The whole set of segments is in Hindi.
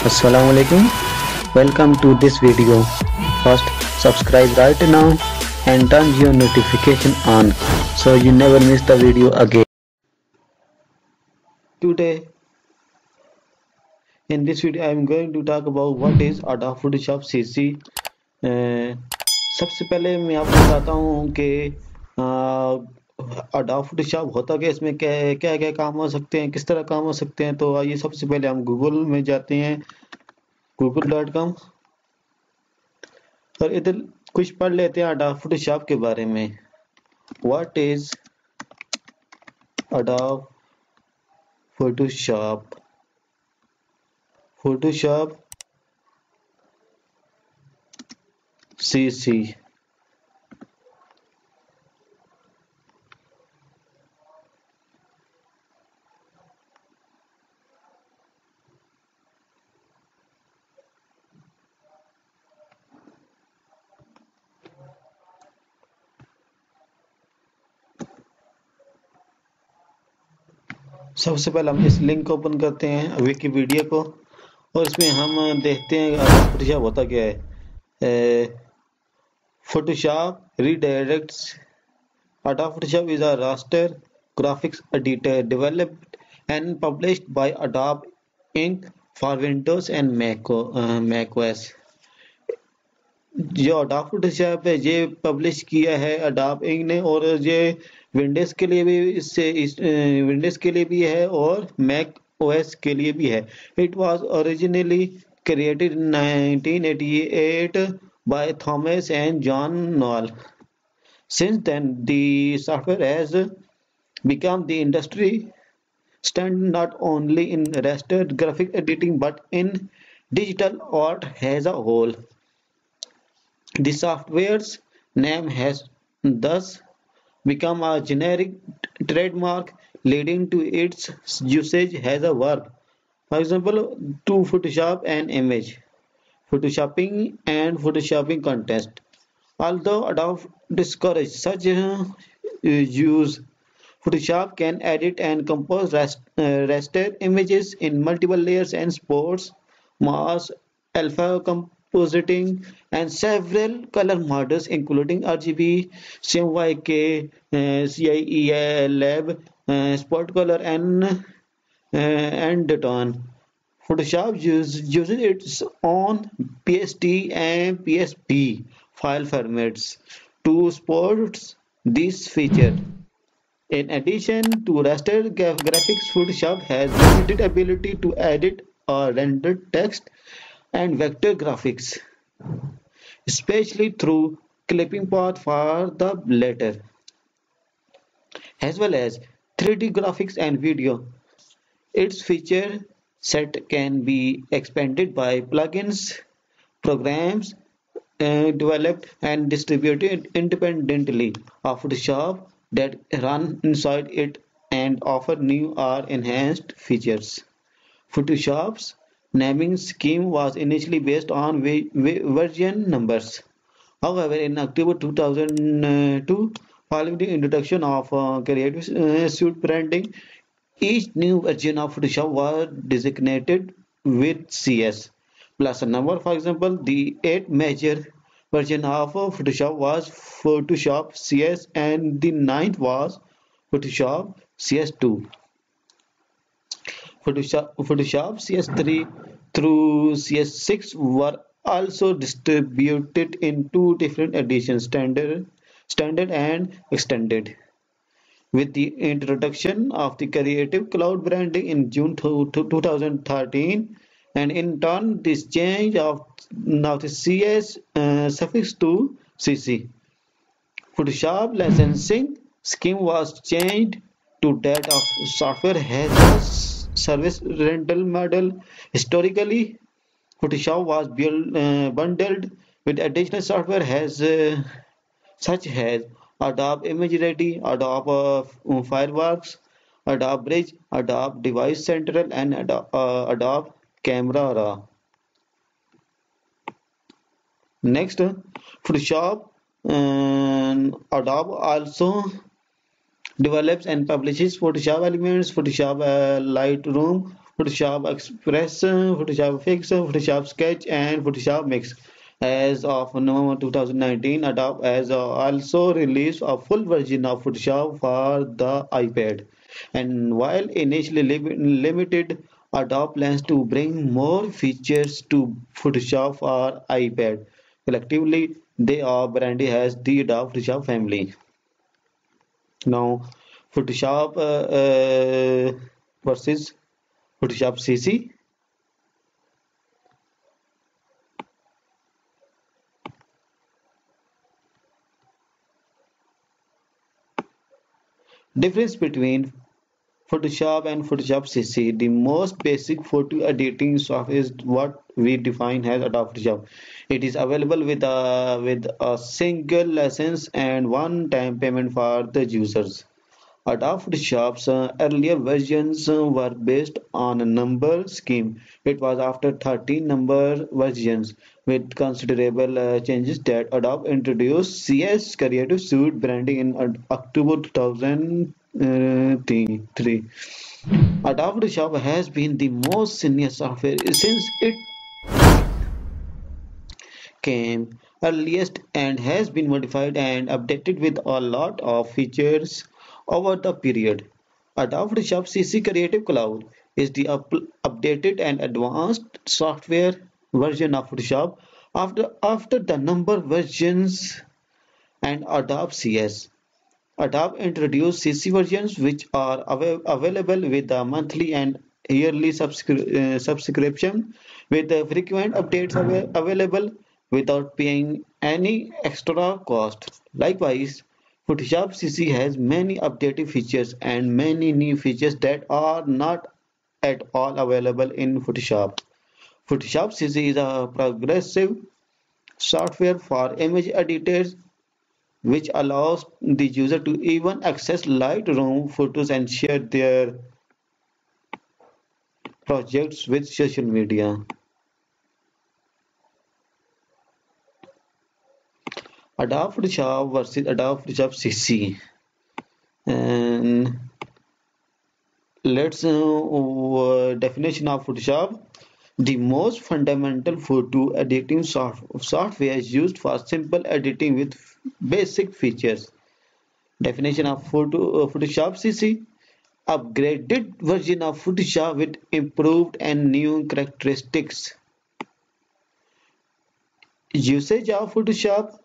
Assalamualaikum. Welcome to this video. First, subscribe right now and turn your notification on so you never miss the video again. Today, in this video, I am going to talk about what is Adobe Photoshop CC. सबसे पहले मैं आपको बताता हूँ कि Adobe Photoshop होता क्या, इसमें क्या क्या क्या काम हो सकते हैं, किस तरह काम हो सकते हैं। तो आइए सबसे पहले हम गूगल में जाते हैं, google.com, और इधर कुछ पढ़ लेते हैं Adobe Photoshop के बारे में। What is Adobe Photoshop? Photoshop CC। सबसे पहले हम इस लिंक को ओपन करते हैं, विकिपीडिया को, और इसमें हम देखते हैं फोटोशॉप होता क्या है। Photoshop redirects Adobe Photoshop is a raster graphics editor developed and published by Adobe Inc. for Windows and Mac OS। जो Adobe Photoshop है ये पब्लिश किया है Adobe Inc. ने, और ये विंडोज के लिए भी विंडोज के लिए भी है और मैक ओएस के लिए भी है। It was originally created in 1988 by Thomas and John Knoll. Since then, the software has become the industry standard not only in raster graphic editing but in digital art as a whole. The software's name has thus become a generic trademark, leading to its usage as a verb. For example, to Photoshop an image, Photoshopping and Photoshopping contest. Although Adobe discourages such use, Photoshop can edit and compose raster images in multiple layers and supports mass alpha compositing and several color models including RGB, CMYK, CIELab, spot color, and tone. Photoshop uses its own PSD and PSP file formats to support this feature. In addition to raster graphics, Photoshop has limited ability to edit or render text and vector graphics, especially through clipping path for the latter, as well as 3D graphics and video. Its feature set can be expanded by plugins, programs developed and distributed independently of Photoshop that run inside it and offer new or enhanced features. Photoshop's naming scheme was initially based on version numbers. However, in October 2002, following the introduction of Creative Suite branding, each new version of Photoshop was designated with CS plus a number. For example, the 8th major version of Photoshop was Photoshop CS and the 9th was Photoshop CS2. Photoshop CS3 through CS6 were also distributed in two different editions, standard and extended. With the introduction of the Creative Cloud branding in June 2013, and in turn this change of now the CS suffix to CC. Photoshop licensing scheme was changed to that of software as a service rental model. Historically, Photoshop was bundled with additional software such as Adobe ImageReady, Adobe Fireworks, Adobe Bridge, Adobe Device Central, and Adobe Camera Raw. Next, Photoshop Adobe also develops and publishes Photoshop Elements, Photoshop Lightroom, Photoshop Express, Photoshop Fix, Photoshop Sketch, and Photoshop Mix. As of November 2019, Adobe has also released a full version of Photoshop for the iPad. And while initially limited, Adobe plans to bring more features to Photoshop for iPad. Collectively, they are branded as the Adobe Photoshop family. Now, Photoshop versus Photoshop CC. Difference between Photoshop and Photoshop CC. The most basic photo editing software is what we define as Adobe Photoshop. It is available with a single license and one-time payment for the users. Adobe Photoshop's earlier versions were based on a number scheme. It was after 13 number versions with considerable changes that Adobe introduced CS Creative Suite branding in October 2003. Adobe Photoshop has been the most senior software since it came earliest and has been modified and updated with a lot of features over the period. Adobe Photoshop CC Creative Cloud is the updated and advanced software version of Photoshop after the number versions and Adobe CS. Adobe introduced CC versions which are available with a monthly and yearly subscription with the frequent updates available without paying any extra cost. Likewise, Photoshop CC has many updated features and many new features that are not at all available in Photoshop. Photoshop CC is a progressive software for image editors which allows the user to even access Lightroom photos and share their projects with social media. Adobe Photoshop versus Adobe Photoshop CC. And let's definition of Photoshop. The most fundamental photo editing software is used for simple editing with basic features. Definition of Photoshop CC. Upgraded version of Photoshop with improved and new characteristics. Usage of Photoshop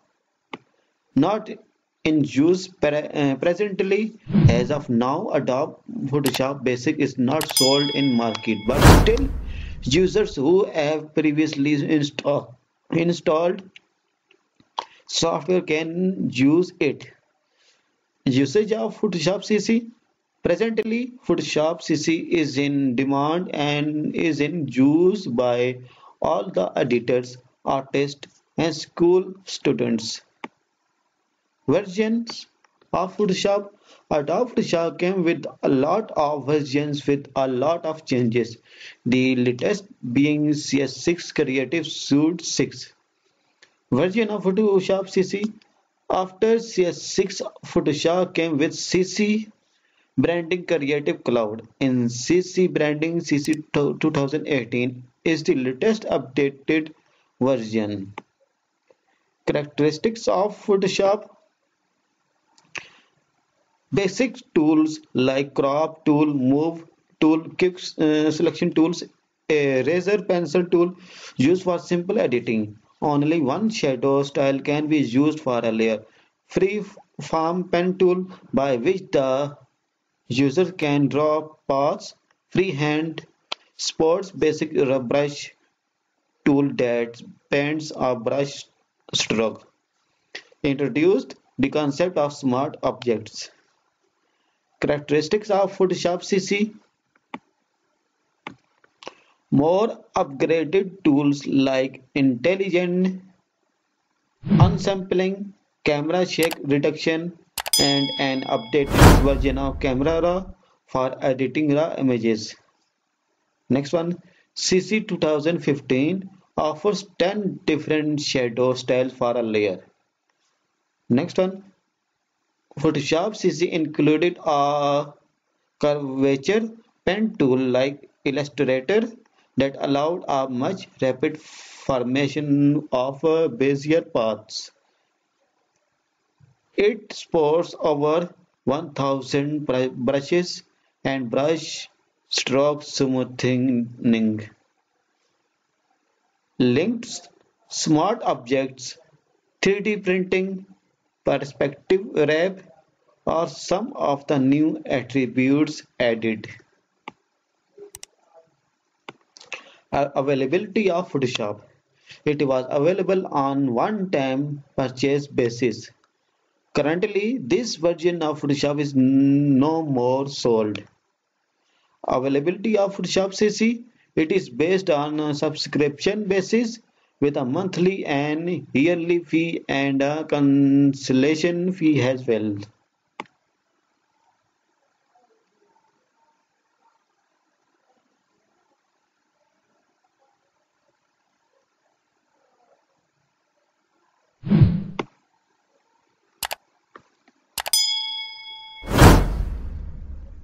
not in use presently. As of now, Adobe Photoshop Basic is not sold in market, but still users who have previously installed software can use it. Usage of Photoshop CC. Presently, Photoshop CC is in demand and is in use by all the editors, artists, and school students. Versions of Photoshop. Adobe Photoshop came with a lot of versions with a lot of changes. The latest being CS6 Creative Suite 6. Version of Photoshop CC. After CS6, Photoshop came with CC Branding Creative Cloud. In CC Branding CC 2018 is the latest updated version. Characteristics of Photoshop. Basic tools like crop tool, move tool, quick selection tools, a razor pencil tool used for simple editing. Only one shadow style can be used for a layer. Free form pen tool by which the user can draw paths. Freehand sports basic brush tool that paints a brush stroke. Introduced the concept of smart objects. Characteristics of Photoshop CC. More upgraded tools like intelligent unsampling, camera shake reduction, and an updated version of Camera Raw for editing raw images. Next one, CC 2015 offers 10 different shadow styles for a layer. Next one, Photoshop CC included a curvature pen tool like Illustrator that allowed a much rapid formation of Bezier paths. It supports over 1000 brushes and brush stroke smoothing. Linked smart objects, 3D printing, perspective wrap are some of the new attributes added. Availability of Photoshop. It was available on one-time purchase basis. Currently, this version of Photoshop is no more sold. Availability of Photoshop CC. It is based on a subscription basis with a monthly and yearly fee and a cancellation fee as well.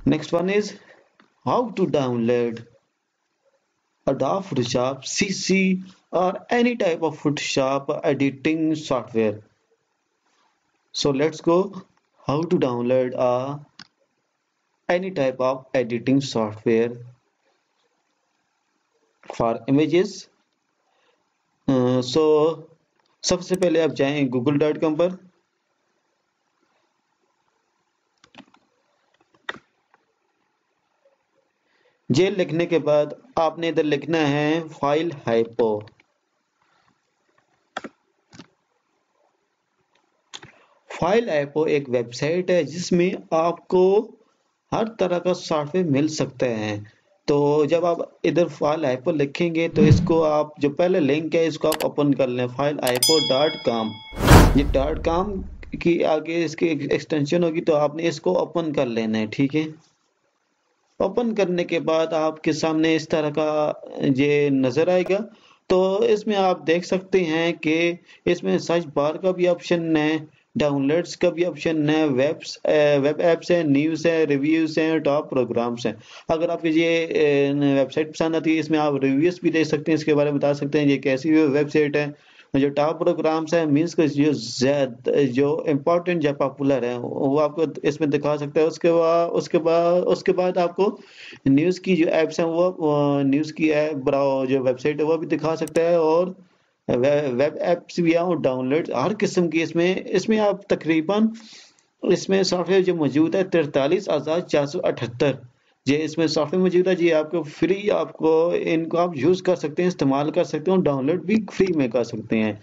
Next one is how to download Adobe Photoshop CC or any type of Photoshop editing software. So let's go how to download any type of editing software for images. So सबसे पहले आप जाएं google.com पर। ये लिखने के बाद आपने इधर लिखना है फाइल हाइपो। फाइल हाइपो एक वेबसाइट है जिसमें आपको हर तरह का सॉफ्टवेयर मिल सकते हैं। तो जब आप इधर फाइल हाइपो लिखेंगे तो इसको आप जो पहले लिंक है इसको आप ओपन कर लें, फाइल हाइपो.com। ये .com की आगे इसकी एक्सटेंशन होगी तो आपने इसको ओपन कर लेना है, ठीक है। ओपन करने के बाद आपके सामने इस तरह का ये नजर आएगा। तो इसमें आप देख सकते हैं कि इसमें सर्च बार का भी ऑप्शन है, डाउनलोड्स का भी ऑप्शन है, वेब एप्स है, न्यूज़ है, रिव्यूज हैं, टॉप प्रोग्राम्स हैं। अगर आपको ये वेबसाइट पसंद आती है इसमें आप रिव्यूज भी दे सकते हैं, इसके बारे में बता सकते हैं ये कैसी वेबसाइट है। जो टॉप प्रोग्राम्स है मीन्स जो इम्पोर्टेंट जो पॉपुलर है वो आपको इसमें दिखा सकता है। उसके बाद आपको न्यूज़ की जो एप्स हैं वो न्यूज़ की ऐप जो वेबसाइट है वो भी दिखा सकता है, और वेब एप्स भी हैं और डाउनलोड हर किस्म की इसमें आप तकरीबन इसमें सॉफ्टवेयर जो मौजूद है 43,478 ये इसमें सॉफ्टवेयर मौजूद है। जी आपको फ्री, आपको इनको आप यूज कर सकते हैं, इस्तेमाल कर सकते हैं, डाउनलोड भी फ्री में कर सकते हैं।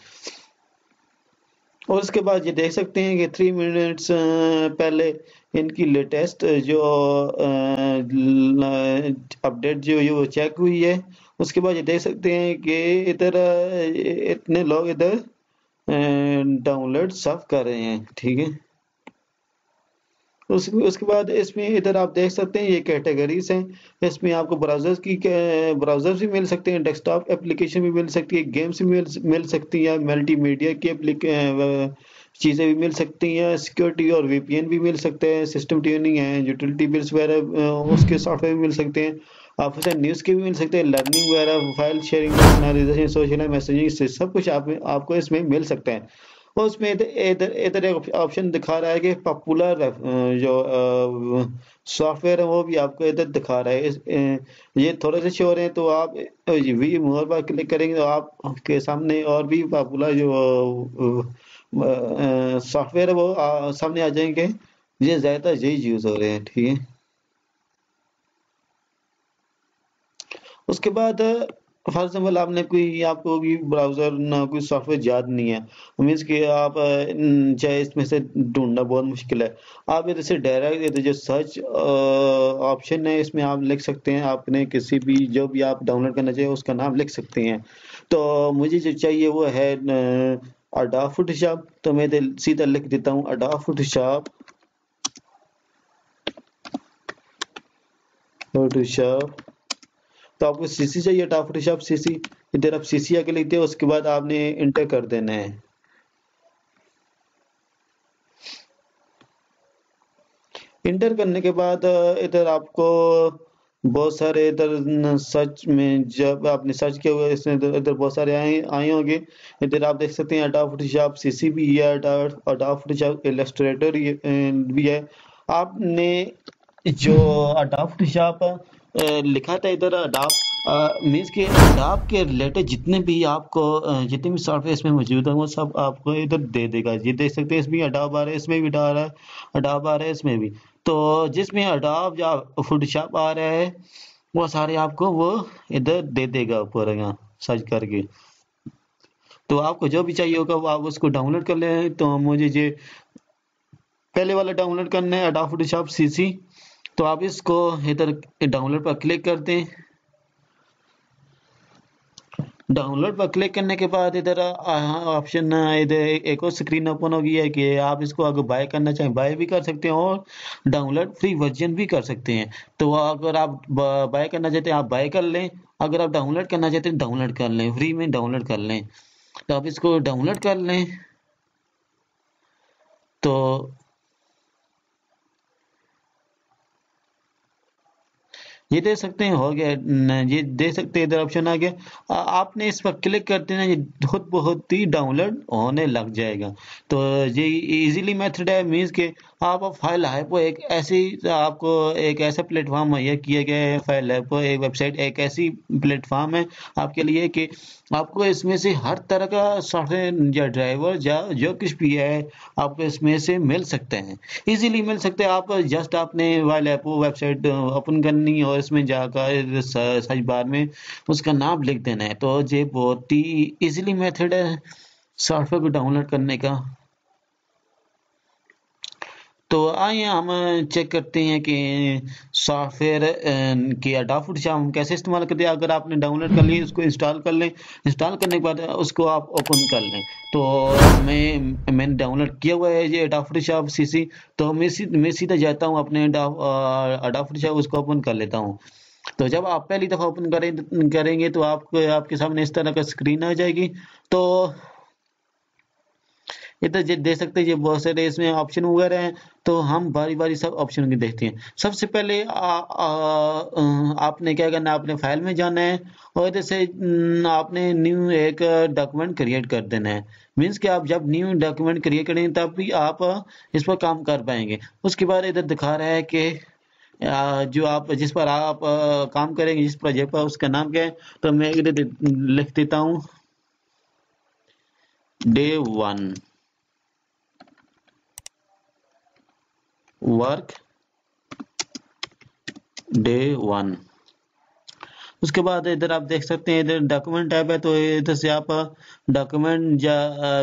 और उसके बाद ये देख सकते हैं कि 3 मिनट्स पहले इनकी लेटेस्ट जो अपडेट जो ये वो चेक हुई है। उसके बाद ये देख सकते हैं कि इधर इतने लोग इधर डाउनलोड सब कर रहे हैं, ठीक है। उसके बाद इसमें इधर आप देख सकते हैं ये कैटेगरीज हैं। इसमें आपको ब्राउजर्स भी मिल सकते हैं, डेस्कटॉप एप्लीकेशन भी मिल सकती है, गेम्स भी मिल सकती है, मल्टीमीडिया की चीज़ें भी मिल सकती हैं, सिक्योरिटी और वीपीएन भी मिल सकते हैं, सिस्टम ट्यूनिंग है, यूटिलिटी बिल्स वगैरह उसके सॉफ्टवेयर भी मिल सकते हैं, ऑफिस न्यूज़ के भी मिल सकते हैं, लर्निंग वगैरह, file sharing, personalisation, social messaging, सब कुछ आपको इसमें मिल सकता है। और उसमें इधर इधर इधर एक ऑप्शन दिखा रहा है कि पॉपुलर जो सॉफ्टवेयर है वो भी आपको इधर दिखा रहा है। ये थोड़े से शो हो रहे हैं तो आप वी मोर पर क्लिक करेंगे तो आपके सामने और भी पॉपुलर जो सॉफ्टवेयर है वो सामने आ जाएंगे। ये ज्यादातर यही यूज हो रहे हैं, ठीक है। उसके बाद फॉर एग्जाम्पल आपको भी ब्राउजर ना कोई सॉफ्टवेयर याद नहीं है, मीन्स कि आप चाहे इसमें से ढूंढना बहुत मुश्किल है, आप इधर से डायरेक्ट इधर जो सर्च ऑप्शन है इसमें आप लिख सकते हैं, आपने किसी भी जो भी आप डाउनलोड करना चाहिए उसका नाम लिख सकते हैं। तो मुझे जो चाहिए वो है अडोब फोटोशॉप, तो मैं सीधा लिख देता हूँ अडोब फोटोशॉप। तो आपको सीसी चाहिए, अडोब फोटोशॉप सीसी। इधर आप सीसी आके लिखते हो, उसके बाद आपने इंटर कर देना है। इंटर करने के बाद इधर आपको बहुत सारे इधर सर्च में जब आपने सर्च किया हुआ इसमें इधर इधर बहुत सारे आए आए होंगे। इधर आप देख सकते हैं अडोब फोटोशॉप सीसी भी है, अडोब फोटोशॉप इलस्ट्रेटर भी है। आपने जो अडोब फोटोशॉप लिखा था इधर अडोब मीन्स के अडोब के रिलेटेड जितने भी आपको जितने भी सॉफ्टवेयर इसमें मौजूद है वो सब आपको इधर दे देगा। ये देख सकते हैं इसमें अडोब आ रहा है, इसमें भी डाल रहा है, अडोब आ रहा है इसमें भी। तो जिसमें अडोब या फोटोशॉप आ रहा है वो सारे आपको वो इधर दे देगा ऊपर यहाँ सर्च करके। तो आपको जो भी चाहिए होगा वो आप उसको डाउनलोड कर लें। तो मुझे ये पहले वाला डाउनलोड करना है अडोब फोटोशॉप सीसी। तो आप इसको इधर डाउनलोड पर क्लिक कर दें। डाउनलोड पर क्लिक करने के बाद इधर ऑप्शन इधर एक और स्क्रीन ओपन होगी है कि आप इसको अगर बाय करना चाहें बाय भी कर सकते हैं और डाउनलोड फ्री वर्जन भी कर सकते हैं। तो अगर आप बाय करना चाहते हैं आप बाय कर लें, अगर आप डाउनलोड करना चाहते हैं डाउनलोड कर लें, फ्री में डाउनलोड कर लें। तो आप इसको डाउनलोड कर लें। तो ये दे सकते हैं हो गया ये दे सकते हैं इधर ऑप्शन आ गया। आपने इस पर क्लिक करते हैं ये बहुत ही डाउनलोड होने लग जाएगा। तो ये इजीली मेथड है मीन्स के आप फाइल हाइपो एक ऐसी आपको एक ऐसा प्लेटफॉर्म मुहैया किया गया है। फाइल हाइपो एक वेबसाइट एक ऐसी प्लेटफॉर्म है आपके लिए कि आपको इसमें से हर तरह का सॉफ्टवेयर या ड्राइवर या जो कुछ भी है आपको इसमें से मिल सकते हैं, इजीली मिल सकते हैं। आप जस्ट आपने फाइल हाइपो वेबसाइट ओपन करनी और इसमें जाकर सर्च बार में उसका नाम लिख देना है। तो ये बहुत ही इजीली मेथड है सॉफ्टवेयर को डाउनलोड करने का। तो आइए हम चेक करते हैं कि सॉफ्टवेयर की अडोब फोटोशॉप हम कैसे इस्तेमाल करते हैं। अगर आपने डाउनलोड कर लिया उसको इंस्टॉल कर लें, इंस्टॉल करने के बाद उसको आप ओपन कर लें। तो मैंने डाउनलोड किया हुआ है ये अडोब फोटोशॉप सीसी। तो मैं सीधा जाता हूँ अपने अडोब फोटोशॉप उसको ओपन कर लेता हूँ। तो जब आप पहली दफ़ा ओपन करेंगे तो आपको आपके सामने इस तरह का स्क्रीन आ जाएगी। तो इधर दे सकते हैं ये बहुत सारे इसमें ऑप्शन वगैरह हैं। तो हम बारी बारी सब ऑप्शन की देखते हैं। सबसे पहले आपने क्या करना है, आपने फाइल में जाना है और इधर से आपने न्यू एक डॉक्यूमेंट क्रिएट कर देना है। मीन्स कि आप जब न्यू डॉक्यूमेंट क्रिएट करेंगे तब भी आप इस पर काम कर पाएंगे। उसके बाद इधर दिखा रहा है कि जो आप जिस पर आप काम करेंगे जिस प्रोजेक्ट पर उसका नाम क्या है। तो मैं इधर लिख देता हूँ डे 1 वर्क डे 1। उसके बाद इधर आप देख सकते हैं इधर डॉक्यूमेंट टैब है। तो इधर से आप डॉक्यूमेंट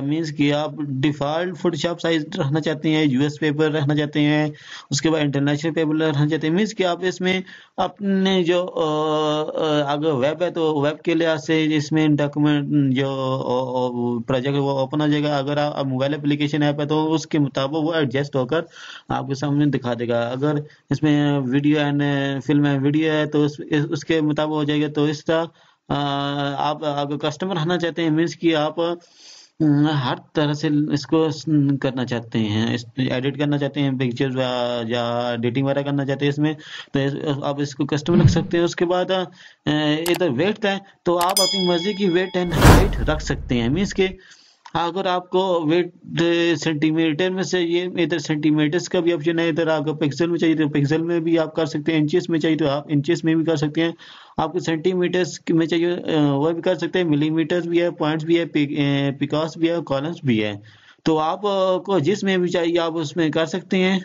मीन्स कि आप डिफॉल्ट फोटोशॉप साइज रखना चाहते हैं, यूएस पेपर रखना चाहते हैं, उसके बाद इंटरनेशनल पेपर रखना चाहते हैं। मीन्स कि आप इसमें अपने जो अगर वेब है तो वेब के लिहाज से इसमें डॉक्यूमेंट जो प्रोजेक्ट वो ओपन हो जाएगा। अगर आप मोबाइल एप्लीकेशन ऐप है तो उसके मुताबिक वो एडजस्ट होकर आपके सामने दिखा देगा। अगर इसमें वीडियो एंड फिल्म है वीडियो है तो उसके मुताबिक हो जाएगा। तो इस तरह आप अगर कस्टमर रहना चाहते हैं मीन्स कि आप हर तरह से इसको करना चाहते हैं, एडिट करना चाहते हैं पिक्चर्स या एडिटिंग वगैरह करना चाहते हैं इसमें। तो आप इसको कस्टमर रख सकते हैं। उसके बाद इधर वेट है तो आप अपनी मर्जी की वेट एंड हाइट रख सकते हैं। मीन्स के अगर आपको वेट सेंटीमीटर में से ये इधर सेंटीमीटर्स का भी ऑप्शन है। इधर आपको पिक्सल में चाहिए तो पिक्सल में भी आप कर सकते हैं, इंचेस में चाहिए तो आप इंचेस में भी कर सकते हैं। आपको सेंटीमीटर्स में चाहिए वह भी कर सकते हैं, मिलीमीटर्स भी है, पॉइंट्स भी है, पिकास भी है, कॉलम्स भी है। तो आपको जिस में भी चाहिए आप उसमें कर सकते हैं।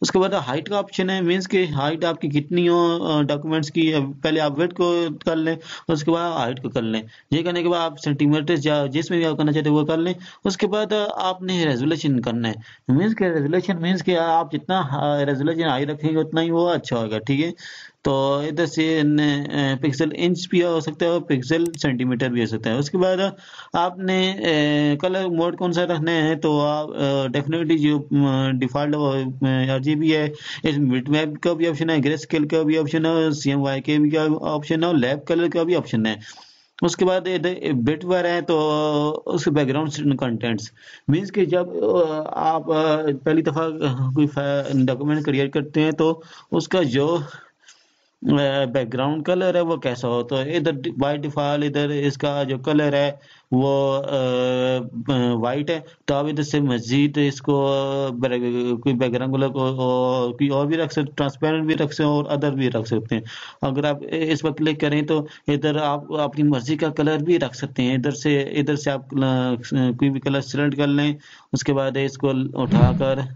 उसके बाद हाइट का ऑप्शन है। मीन्स की हाइट आपकी कितनी हो डॉक्यूमेंट्स की, पहले आप वेट को कर लें उसके बाद हाइट को कर लें। ये करने के बाद आप सेंटीमीटर या जिसमें भी आप करना चाहते हैं वो कर लें। उसके बाद आपने रेजोल्यूशन करना है। मीन्स के रेजोल्यूशन मीन्स कि आप जितना रेजोल्यूशन हाई रखेंगे उतना ही वो अच्छा होगा, ठीक है। तो इधर से पिक्सल इंच भी हो सकता है और पिक्सल सेंटीमीटर भी हो सकता है। उसके बाद आपने कलर मोड कौन सा रखना है तो आप डेफिनेटली जो डिफॉल्ट आरजीबी है, इस बिटमैप का भी ऑप्शन है, ग्रे स्केल का भी ऑप्शन है, CMYK के भी का ऑप्शन है और लैब कलर का भी ऑप्शन है। उसके बाद इधर बिट वर है तो उसके बैकग्राउंड कंटेंट्स मीन्स कि जब आप पहली दफा कोई डॉक्यूमेंट क्रिएट करते हैं तो उसका जो बैकग्राउंड कलर है वो कैसा हो, तो इधर बाय डिफॉल्ट इधर इसका जो कलर है वो वाइट है। तो आप इधर से मजीद इसको कोई बैकग्राउंड कलर को कोई और भी रख सकते, ट्रांसपेरेंट भी रख सकते हैं और अदर भी रख सकते हैं। अगर आप इस पर क्लिक करें तो इधर आप अपनी मर्जी का कलर भी रख सकते हैं। इधर से आप कोई भी कलर सिलेक्ट कर लें, उसके बाद इसको उठाकर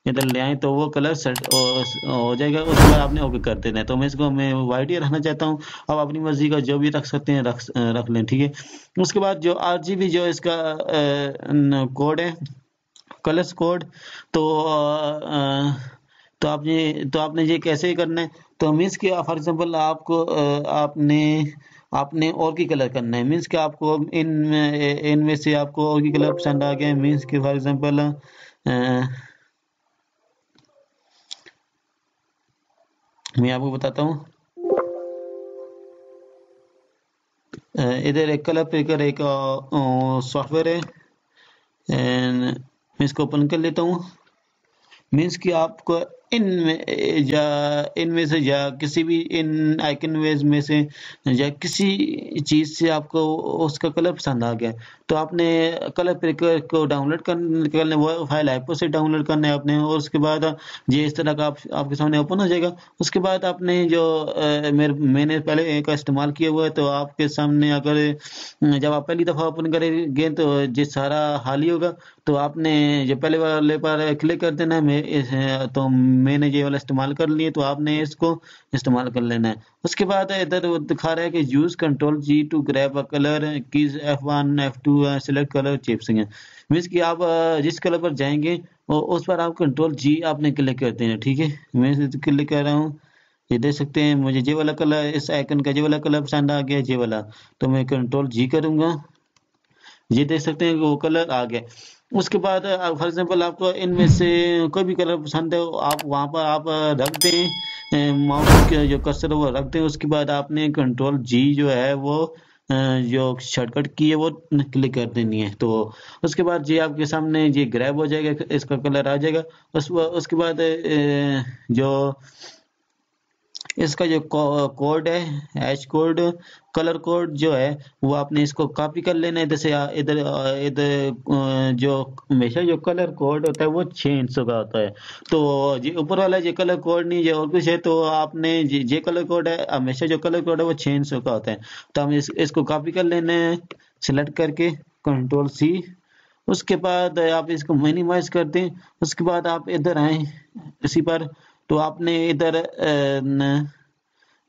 इधर ले आए तो वो कलर सेट हो जाएगा। उसके बाद आपने ओके कर देना है। तो मैं वाइट ही रखना चाहता हूँ। आप अपनी मर्जी का जो भी रख सकते हैं रख लें, ठीक है। उसके बाद जो आरजीबी जो इसका कोड है, कलर्स कोड, तो आपने ये कैसे करना है, तो मीन्स कि फॉर एग्जांपल आपको आपने और की कलर करना है। मीन्स कि आपको इनमें से आपको और की कलर पसंद आ गया। मीन्स कि फॉर एग्जांपल मैं आपको बताता हूँ। इधर एक कलर पिकर एक सॉफ्टवेयर है, एंड मैं इसको ओपन कर लेता हूँ। मीन्स कि आपको इनमें से या किसी भी इन आइकन वेज में से या किसी चीज से आपको उसका कलर पसंद आ गया, तो आपने कलर पिकर को डाउनलोड करने वो फाइल ऐपो से डाउनलोड करना है आपने। और उसके बाद ये इस तरह का आपके सामने ओपन हो जाएगा। उसके बाद आपने जो मैंने पहले का इस्तेमाल किया हुआ है, तो आपके सामने अगर जब आप पहली दफा ओपन करेंगे तो ये सारा हाल ही होगा। तो आपने जो पहले वाले पर क्लिक कर देना है। तो मैंने ये वाला इस्तेमाल कर लिए, तो आपने इसको इस्तेमाल कर लेना है। उसके बाद इधर वो दिखा रहा है कि use control G to grab a colour, keys F1 F2 select colour चिप्सिंग है। मीन्स कि आप जिस कलर पर जाएंगे उस पर आप कंट्रोल जी आपने क्लिक कर देना है, ठीक है। मैं क्लिक कर रहा हूँ। ये देख सकते हैं मुझे ये वाला कलर, इस आइकन का ये वाला कलर पसंद आ गया, ये वाला। तो मैं कंट्रोल जी करूंगा। ये देख सकते हैं कि वो कलर आ गया। उसके बाद फॉर एग्जांपल आपको इनमें से कोई भी कलर पसंद है, आप वहां पर आप रख दें, माउस के जो कर्सर है वो रख दें। उसके बाद आपने कंट्रोल जी जो है वो जो शॉर्टकट की है वो क्लिक कर देनी है। तो उसके बाद ये आपके सामने ये ग्रैब हो जाएगा, इसका कलर आ जाएगा। उसके बाद जो इसका जो कोड है, हैश कोड, कलर कोड जो है वो आपने इसको कॉपी कर लेना है। जैसे इधर जो हमेशा जो कलर कोड होता है वो 6 इंच का होता है। तो ये ऊपर वाला ये कलर कोड नहीं, ये और कुछ है। तो आपने ये कलर कोड है, हमेशा जो कलर कोड है वो 6 इंच का होता है। तो हम इसको कॉपी कर लेना है, सिलेक्ट करके कंट्रोल सी। उसके बाद आप इसको मिनिमाइज कर दें। उसके बाद आप इधर आए इसी पर, तो आपने इधर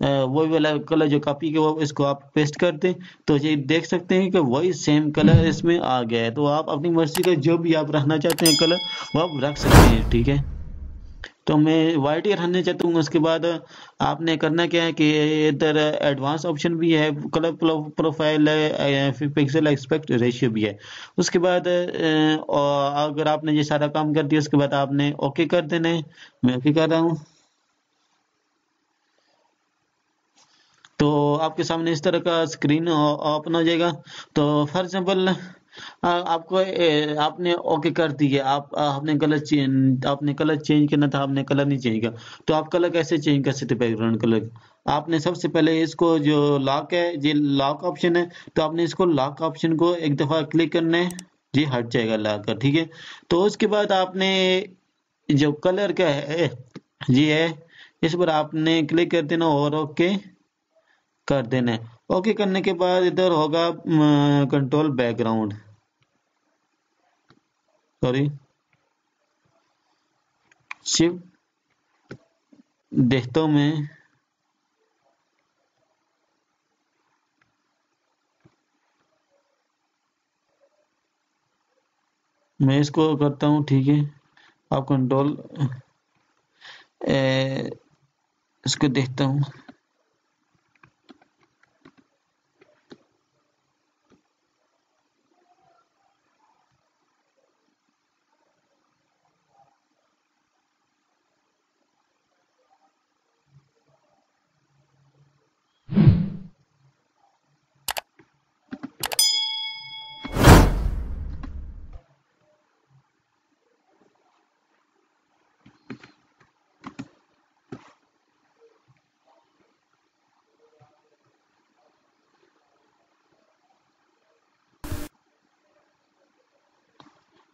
वही वाला कलर जो कॉपी के वो इसको आप पेस्ट कर दें। तो ये देख सकते हैं कि वही सेम कलर इसमें आ गया है। तो आप अपनी मर्जी का जो भी आप रखना चाहते हैं कलर वो आप रख सकते हैं, ठीक है। तो मैं वाइट ही रहने चाहता हूँ। उसके बाद आपने करना क्या है कि इधर एडवांस ऑप्शन भी है, कलर प्रोफाइल है, फिर पिक्सल एस्पेक्ट रेशियो भी है। उसके बाद और अगर आपने ये सारा काम कर दिया उसके बाद आपने ओके कर देना है। मैं ओके कर रहा हूँ। तो आपके सामने इस तरह का स्क्रीन ओपन हो जाएगा। तो फॉर एग्जांपल आपको आपने ओके कर दिया, आपने कलर चेंज करना था, आपने कलर नहीं चेंज किया। तो आप कलर कैसे चेंज कर सकते बैकग्राउंड कलर? आपने सबसे पहले इसको जो लॉक है, ये लॉक ऑप्शन है, तो आपने इसको लॉक ऑप्शन को एक दफा क्लिक करना है, जी हट जाएगा लॉक का, ठीक है। तो उसके बाद आपने जो कलर का है ये है, इस पर आपने क्लिक कर देना और ओके कर देना है। ओके करने के बाद इधर होगा कंट्रोल बैकग्राउंड, सॉरी शिफ्ट, देखता हूँ मैं इसको करता हूँ, ठीक है। आप कंट्रोल इसको देखता हूँ।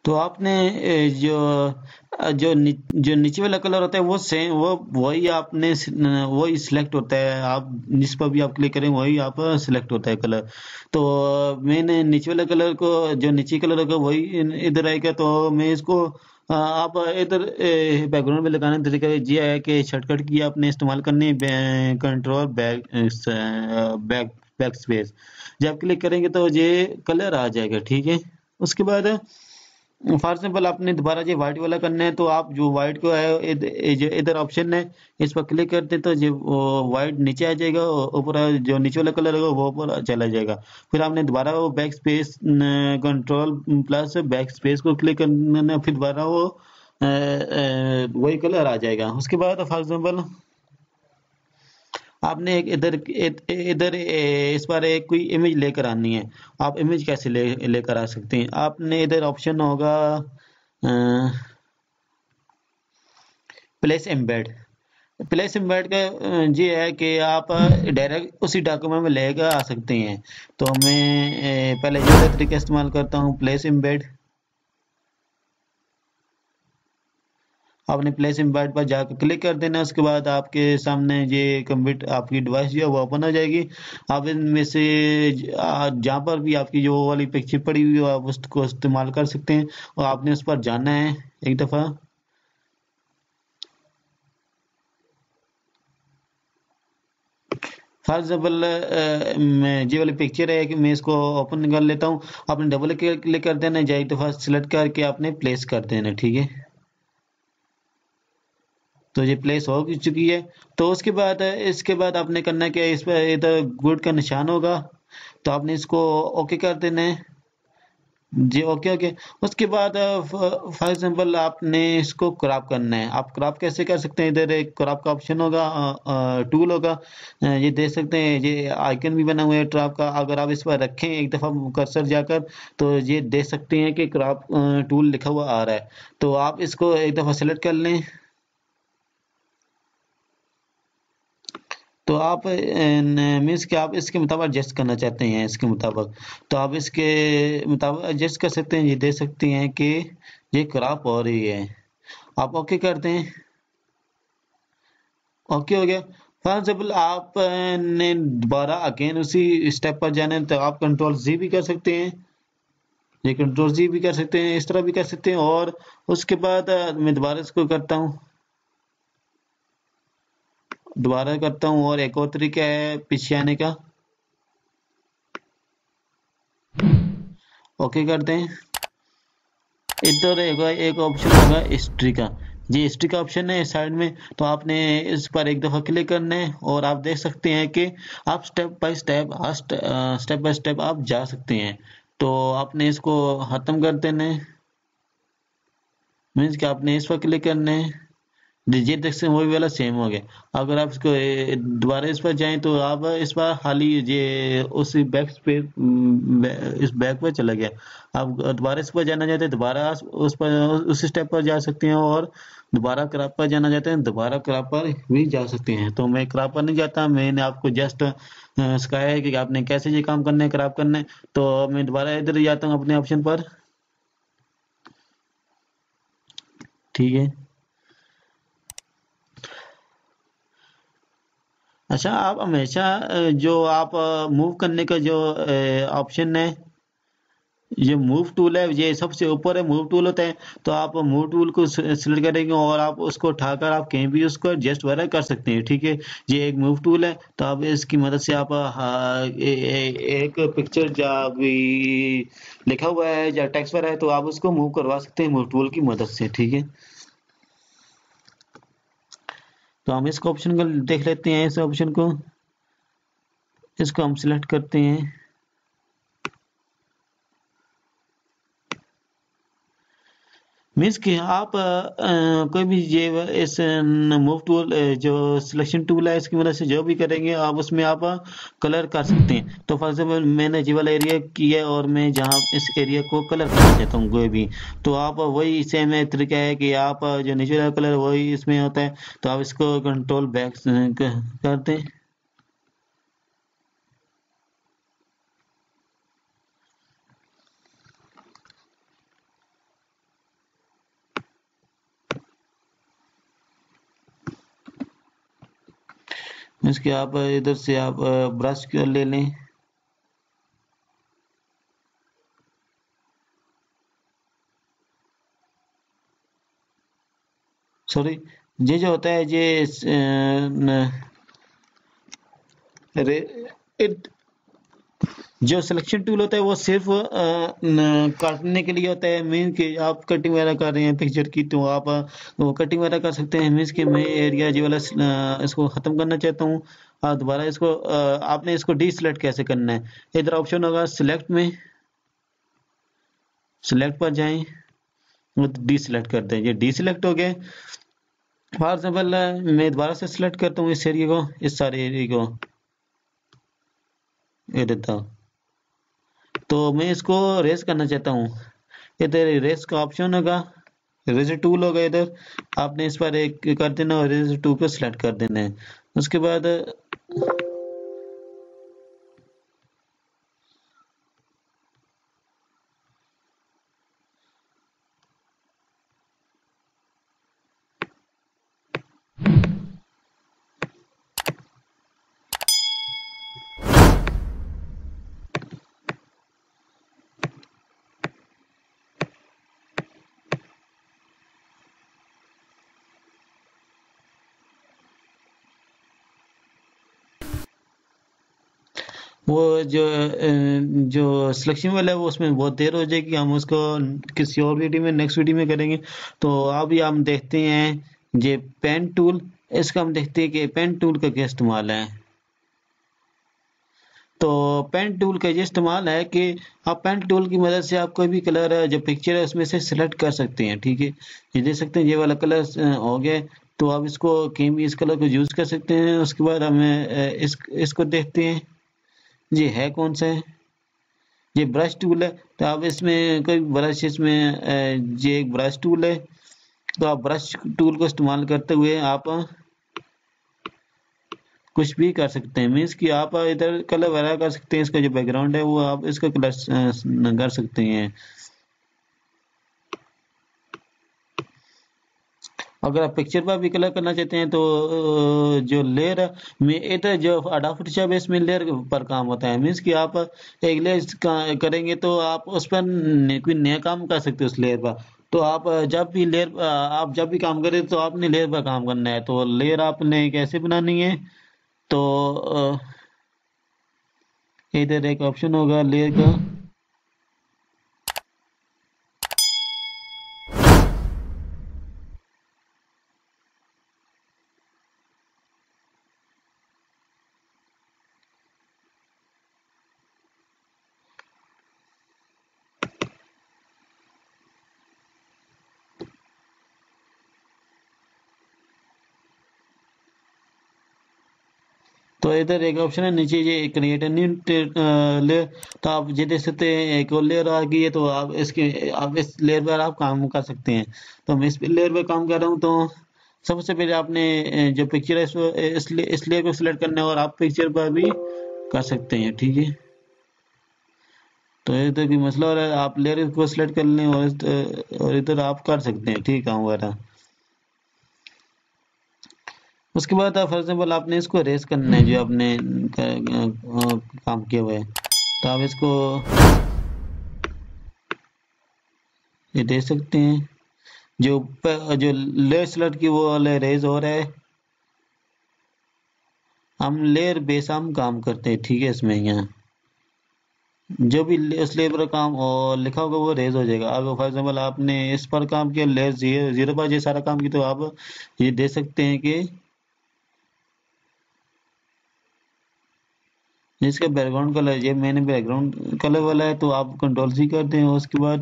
तो आपने जो नीचे वाला कलर होता है वो सेम वो वही आपने वही सिलेक्ट होता है, आप जिस पर भी आप क्लिक करें वही आप सिलेक्ट होता है कलर। तो मैंने नीचे वाला कलर को, जो नीचे कलर होगा वही इधर आएगा, तो मैं इसको आप इधर बैकग्राउंड में लगाने का तरीका ये है कि शॉर्टकट की आपने इस्तेमाल करनी है, कंट्रोल बैक स्पेस। जब आप क्लिक करेंगे तो ये कलर आ जाएगा, ठीक है। उसके बाद फॉर एग्जाम्पल आपने दोबारा जो व्हाइट वाला करना है, तो आप जो व्हाइट को है जो इधर ऑप्शन है, इस पर क्लिक करते हैं तो जो व्हाइट नीचे आ जाएगा, और ऊपर जो नीचे वाला कलर होगा वो ऊपर चला जाएगा। फिर आपने दोबारा वो back space control plus back space को क्लिक करना, फिर दोबारा वो वही कलर आ जाएगा। उसके बाद फॉर एग्जाम्पल आपने एक इधर इस बार एक कोई इमेज लेकर आनी है। आप इमेज कैसे लेकर आ सकते हैं, आपने इधर ऑप्शन होगा प्लेस एम्बेड। प्लेस एम्बेड का ये है कि आप डायरेक्ट उसी डॉक्यूमेंट में लेकर आ सकते हैं। तो मैं पहले ये वाला तरीका इस्तेमाल करता हूँ, प्लेस एम्बेड। आपने प्लेस इम्बेड पर जाकर क्लिक कर देना। उसके बाद आपके सामने ये कंप्यूटर आपकी डिवाइस जो है वो ओपन हो जाएगी। आप इनमें से जहाँ पर भी आपकी जो वाली पिक्चर पड़ी हुई हो आप उसको इस्तेमाल कर सकते हैं, और आपने उस पर जाना है एक दफ़ा। फॉर एग्जाम्पल मैं ये वाली पिक्चर है कि मैं इसको ओपन कर लेता हूँ। आपने डबल क्लिक कर देना है, एक दफ़ा सिलेक्ट करके आपने प्लेस कर देना, ठीक है। तो ये प्लेस हो चुकी है। तो उसके बाद इसके बाद आपने करना क्या है, इस पर इधर गुड का निशान होगा, तो आपने इसको ओके कर देना है जी। Okay okay. उसके बाद फॉर एग्जांपल आपने इसको क्रॉप करना है। आप क्रॉप कैसे कर सकते हैं, इधर एक क्रॉप का ऑप्शन होगा, टूल होगा, ये देख सकते हैं, ये आइकन भी बना हुआ है क्रॉप का। अगर आप इस पर रखें एक दफ़ा कर्सर जाकर, तो ये देख सकते हैं कि क्रॉप टूल लिखा हुआ आ रहा है। तो आप इसको एक दफ़ा सेलेक्ट कर लें। तो आप मीन्स कि आप इसके मुताबिक एडजस्ट करना चाहते हैं, इसके मुताबिक तो आप इसके मुताबिक एडजस्ट कर सकते हैं। ये देख सकते हैं कि ये क्रॉप हो रही है। आप ओके करते हैं, ओके हो गया। फॉर एग्जाम्पल आप ने दोबारा अगेन उसी स्टेप पर जाना है, तो आप कंट्रोल जी भी कर सकते हैं, ये कंट्रोल जी भी कर सकते हैं, इस तरह भी कर सकते हैं। और उसके बाद मैं दोबारा इसको करता हूँ, दोबारा करता हूँ, और एक और तरीका है पीछे आने का। ओके करते हैं। इधर एक ऑप्शन होगा हिस्ट्री का, जी हिस्ट्री का ऑप्शन है साइड में, तो आपने इस पर एक दफा क्लिक करना है, और आप देख सकते हैं कि आप स्टेप बाय स्टेप आप जा सकते हैं। तो आपने इसको खत्म कर देना है, मीन्स कि आपने इस पर क्लिक करना है। ये देख सकते हैं वही वाला सेम हो गया। अगर आप इसको दोबारा इस पर जाएं, तो आप इस पर खाली ये उसी बैक पे इस बैक पर चला गया। आप दोबारा इस पर जाना चाहते हैं, दोबारा उस पर उस स्टेप पर जा सकते हैं, और दोबारा क्रॉप पर जाना चाहते हैं, दोबारा क्रॉप पर भी जा सकते हैं। तो मैं क्रॉप पर नहीं जाता, मैंने आपको जस्ट सिखाया है कि आपने कैसे ये काम करना है, क्रॉप करना है। तो मैं दोबारा इधर ही जाता हूँ अपने ऑप्शन पर, ठीक है। अच्छा, आप हमेशा जो आप मूव करने का जो ऑप्शन है, ये मूव टूल है, ये सबसे ऊपर है मूव टूल होता है। तो आप मूव टूल को सिलेक्ट करेंगे, और आप उसको उठाकर आप कहीं भी उसको एडजस्ट वगैरह कर सकते हैं, ठीक है। ये एक मूव टूल है, तो आप इसकी मदद से आप एक पिक्चर या कोई लिखा हुआ है या टेक्स्ट वगैरह है, तो आप उसको मूव करवा सकते हैं मूव टूल की मदद से, ठीक है। तो हम इसको ऑप्शन को देख लेते हैं, इस ऑप्शन को, इसको हम सिलेक्ट करते हैं। मीन्स कि आप कोई भी ये इस मूव टूल जो सिलेक्शन टूल है, इसकी मदद से जो भी करेंगे आप उसमें आप कलर कर सकते हैं। तो फॉर एग्जाम्पल मैंने ये वाला एरिया किया, और मैं जहाँ इस एरिया को कलर करना चाहता हूँ कोई भी, तो आप वही सेम तरीका है कि आप जो नीचे वाला कलर वही इसमें होता है, तो आप इसको कंट्रोल बैक कर दें। इसके आप इधर से आप ब्रश ले लें। सॉरी, ये जो होता है ये इट जो सिलेक्शन टूल होता है वो सिर्फ काटने के लिए होता है। मीन कि आप कटिंग वगैरह कर रहे हैं पिक्चर की, तो आप वो कटिंग वगैरह कर सकते हैं। मीन्स कि मैं एरिया ये वाला इसको ख़त्म करना चाहता हूँ, और दोबारा इसको आपने इसको डी सिलेक्ट कैसे करना है। इधर ऑप्शन होगा सिलेक्ट में, सिलेक्ट पर जाएं, वो डी सिलेक्ट करते हैं। ये डी सिलेक्ट हो गए। फॉर एग्जाम्पल मैं दोबारा से सिलेक्ट करता हूँ इस एरिया को, इस सारे एरिया को, ये देता हूँ। तो मैं इसको रेस करना चाहता हूँ। इधर रेस का ऑप्शन होगा, रेजर टूल होगा, इधर आपने इस पर एक कर देना और रेजर टूल को सिलेक्ट कर देना है। उसके बाद वो जो सिलेक्शन वाला है वो उसमें बहुत देर हो जाएगी, हम उसको किसी और वीडियो में, नेक्स्ट वीडियो में करेंगे। तो अभी हम देखते हैं ये पेन टूल, इसका हम देखते हैं कि पेन टूल का क्या इस्तेमाल है। तो पेन टूल का ये इस्तेमाल है कि आप पेन टूल की मदद से आप कोई भी कलर है जो पिक्चर है उसमें से सिलेक्ट कर सकते हैं। ठीक है, ये देख सकते हैं ये वाला कलर हो गया, तो आप इसको कहीं भी इस कलर को यूज कर सकते हैं। उसके बाद हमें इसको देखते हैं ये है कौन सा है। ये ब्रश टूल है, तो आप इसमें कोई ब्रश, इसमें ये एक ब्रश टूल है, तो आप ब्रश टूल को इस्तेमाल करते हुए आप कुछ भी कर सकते हैं। मीन्स कि आप इधर कलर वगैरह कर सकते हैं, इसका जो बैकग्राउंड है वो आप इसका कलर कर सकते हैं। अगर आप पिक्चर पर भी कलर करना चाहते हैं तो जो लेयर में इधर जो अडोब फोटोशॉप है इसमें लेयर पर काम होता है। मीन्स कि आप एक लेयर करेंगे तो आप उस पर कोई नया काम कर सकते हो उस लेयर पर। तो आप जब भी काम करें तो आपने लेयर पर काम करना है। तो लेयर आपने कैसे बनानी है, तो इधर एक ऑप्शन होगा लेयर का, तो इधर एक ऑप्शन है नीचे ये क्रिएट न्यू लेयर, तो आप ये देख सकते हैं एक और लेयर आ गई है। तो आप इस लेयर पर आप काम कर सकते हैं। तो मैं इस लेयर पर काम कर रहा हूँ। तो सबसे पहले आपने जो पिक्चर है इस लेयर को सिलेक्ट करना है, और आप पिक्चर पर भी कर सकते हैं। ठीक है, तो इधर कोई मसला हो रहा है, आप लेयर को सिलेक्ट कर लें और इधर आप कर सकते हैं। ठीक है वगैरह। उसके बाद फॉर एग्जाम्पल आपने इसको रेस करना है जो आपने काम किया हुआ है, तो आप इसको ये देख सकते हैं जो लेयर सेलेक्ट की वो वाला रेज हो रहा है। हम लेयर बेस हम काम करते हैं। ठीक है, इसमें यहाँ जो भी उस लेयर पर काम और लिखा होगा वो रेज हो जाएगा। अब फॉर एग्जाम्पल आपने इस पर काम किया, लेयर जीरो पर ये सारा काम किया, तो आप ये देख सकते हैं कि इसका बैकग्राउंड कलर, ये मैंने बैकग्राउंड कलर वाला है, तो आप कंट्रोल सी करते हैं। उसके बाद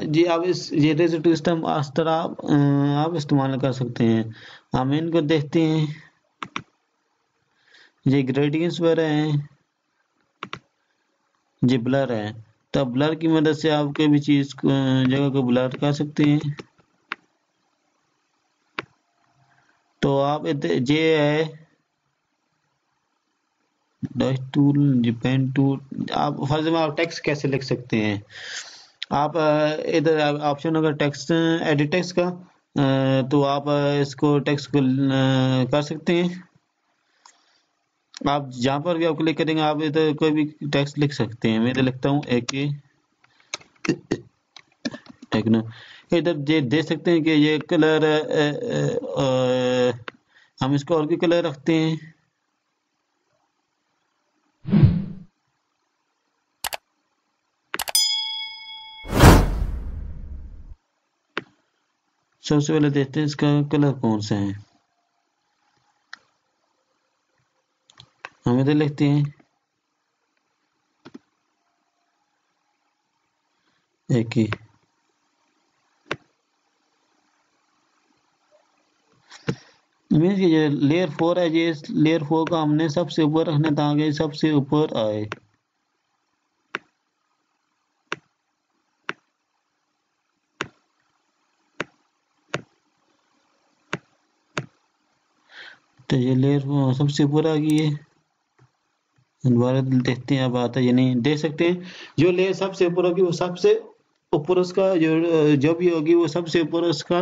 जी आप ये रेजर टू सिस्टम इस तरह आप इस्तेमाल कर सकते हैं। हम इनको देखते हैं, ये ग्रेडियंट्स वगैरह हैं, ये ब्लर है। तो ब्लर की मदद से आप कोई भी चीज जगह को ब्लर कर सकते हैं। तो आप ये है डस्ट टूल, पेन टूल। आप फॉर एग्जाम्पल आप टेक्स्ट कैसे लिख सकते हैं, आप इधर ऑप्शन होगा टेक्स्ट, एडिट टेक्स्ट का, तो आप इसको टेक्स्ट को कर सकते हैं। आप जहाँ पर भी आप क्लिक करेंगे आप इधर कोई भी टेक्स्ट लिख सकते हैं। मैं इधर लिखता हूँ AK टेक्नो। इधर ये देख सकते हैं कि ये कलर हम इसको और भी कलर रखते हैं। सबसे पहले देखते हैं इसका कलर कौन सा है। हम इधर लिखते हैं AK। मीन्स ये लेयर 4 है, ये लेयर 4 का हमने सबसे ऊपर रखना ताकि सबसे ऊपर आए। तो ये लेयर सबसे ऊपर आ गई है। दोबारा देखते हैं अब आता है या नहीं। देख सकते हैं जो लेयर सबसे ऊपर होगी वो सबसे ऊपर उसका जो भी होगी वो सबसे ऊपर उसका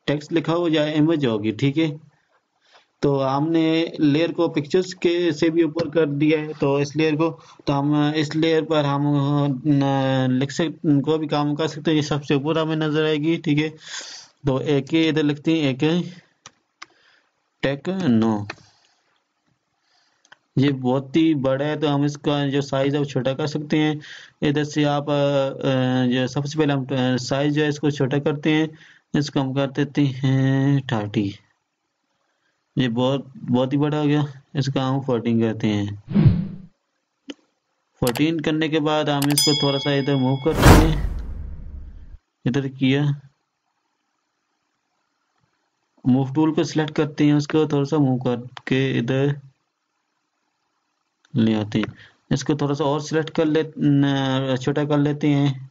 टेक्स्ट लिखा हो या इमेज होगी। ठीक है, तो हमने लेयर को पिक्चर्स के से भी ऊपर कर दिया है, तो इस लेयर को, तो हम इस लेयर पर हम लिख सकते, कोई भी काम कर सकते हैं। ये सबसे ऊपर हमें नजर आएगी। ठीक है, तो AK इधर लिखते हैं AK टेक्नो। ये बहुत ही बड़ा है तो हम इसका जो साइज है वो छोटा कर सकते हैं। इधर से आप जो सबसे पहले हम साइज जो है इसको छोटा करते हैं, इसको हम कर देते हैं 30। ये बहुत ही बड़ा हो गया, इसका हम 14 करते हैं। 14 करने के बाद हम इसको थोड़ा सा इधर मूव करते हैं, इधर किया, मूव टूल को सिलेक्ट करते हैं, उसको थोड़ा सा मूव करके इधर ले आते हैं। इसको थोड़ा सा और सिलेक्ट कर ले, छोटा कर लेते हैं।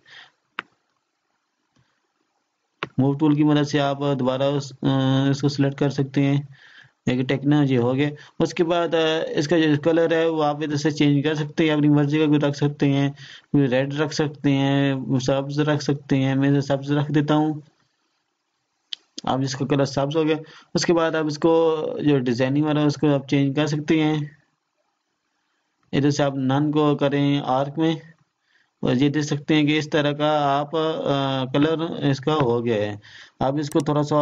मूव टूल की मदद से आप दोबारा इसको सिलेक्ट कर सकते हैं। एक टेक्नोलॉजी हो गया। उसके बाद इसका जो कलर है वो आप इधर से चेंज कर सकते हैं, अपनी मर्जी का भी रख सकते हैं, रेड रख सकते हैं, सब्ज रख सकते हैं। मैं सब्ज रख देता हूँ। अब इसका कलर सब्ज हो गया। उसके बाद आप इसको जो डिजाइनिंग वाला है उसको आप चेंज कर सकते हैं। इधर से आप नन को करें आर्क में, और ये देख सकते हैं कि इस तरह का आप कलर इसका हो गया है। आप इसको थोड़ा सा